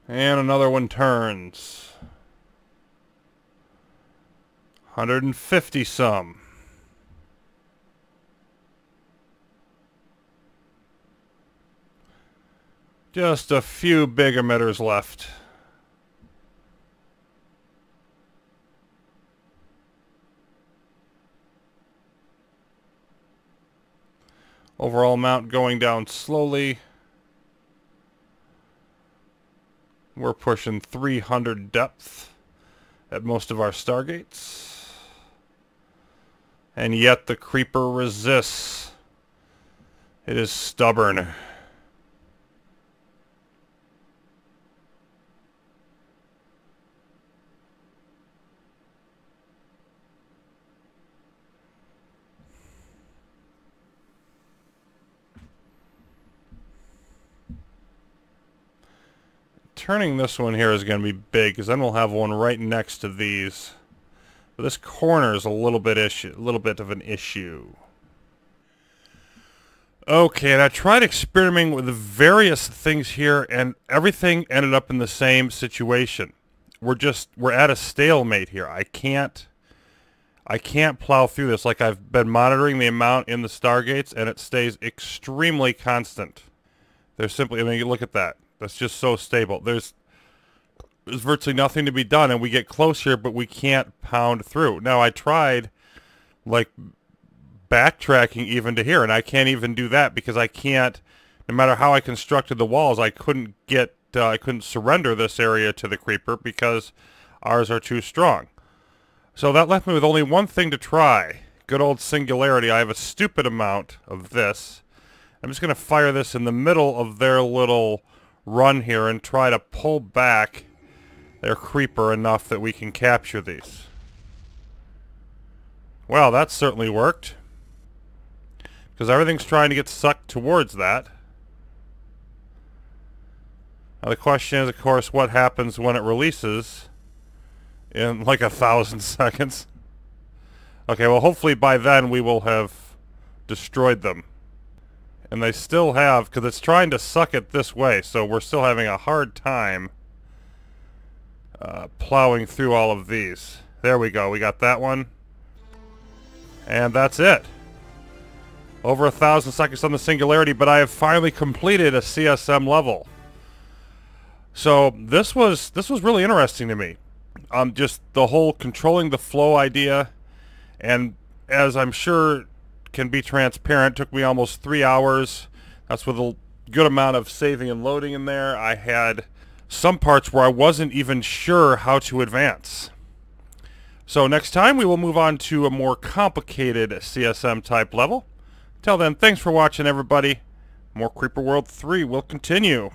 And another one turns. 150 some. Just a few big emitters left. Overall amount going down slowly. We're pushing 300 depth at most of our stargates. And yet the creeper resists. It is stubborn. Turning this one here is going to be big, because then we'll have one right next to these. But this corner is a little bit of an issue. Okay, and I tried experimenting with the various things here, and everything ended up in the same situation. We're at a stalemate here. I can't plow through this. Like, I've been monitoring the amount in the stargates, and it stays extremely constant. There's simply, I mean, you look at that. That's just so stable. There's virtually nothing to be done, and we get close here, but we can't pound through. Now, I tried, like, backtracking even to here, and I can't even do that because I can't, no matter how I constructed the walls, I couldn't surrender this area to the creeper because ours are too strong. So that left me with only one thing to try. Good old singularity. I have a stupid amount of this. I'm just going to fire this in the middle of their little run here and try to pull back their creeper enough that we can capture these. Well, that certainly worked, because everything's trying to get sucked towards that. Now the question is, of course, what happens when it releases in like 1,000 seconds? Okay, well, hopefully by then we will have destroyed them. And they still have, because it's trying to suck it this way, so we're still having a hard time plowing through all of these. There we go. We got that one. And that's it. Over 1,000 seconds on the Singularity, but I have finally completed a CSM level. So this was really interesting to me. Just the whole controlling the flow idea, and as I'm sure can be transparent, took me almost 3 hours. That's with a good amount of saving and loading in there. I had some parts where I wasn't even sure how to advance. So next time we will move on to a more complicated CSM type level. Till then, thanks for watching, everybody. More Creeper World 3 will continue.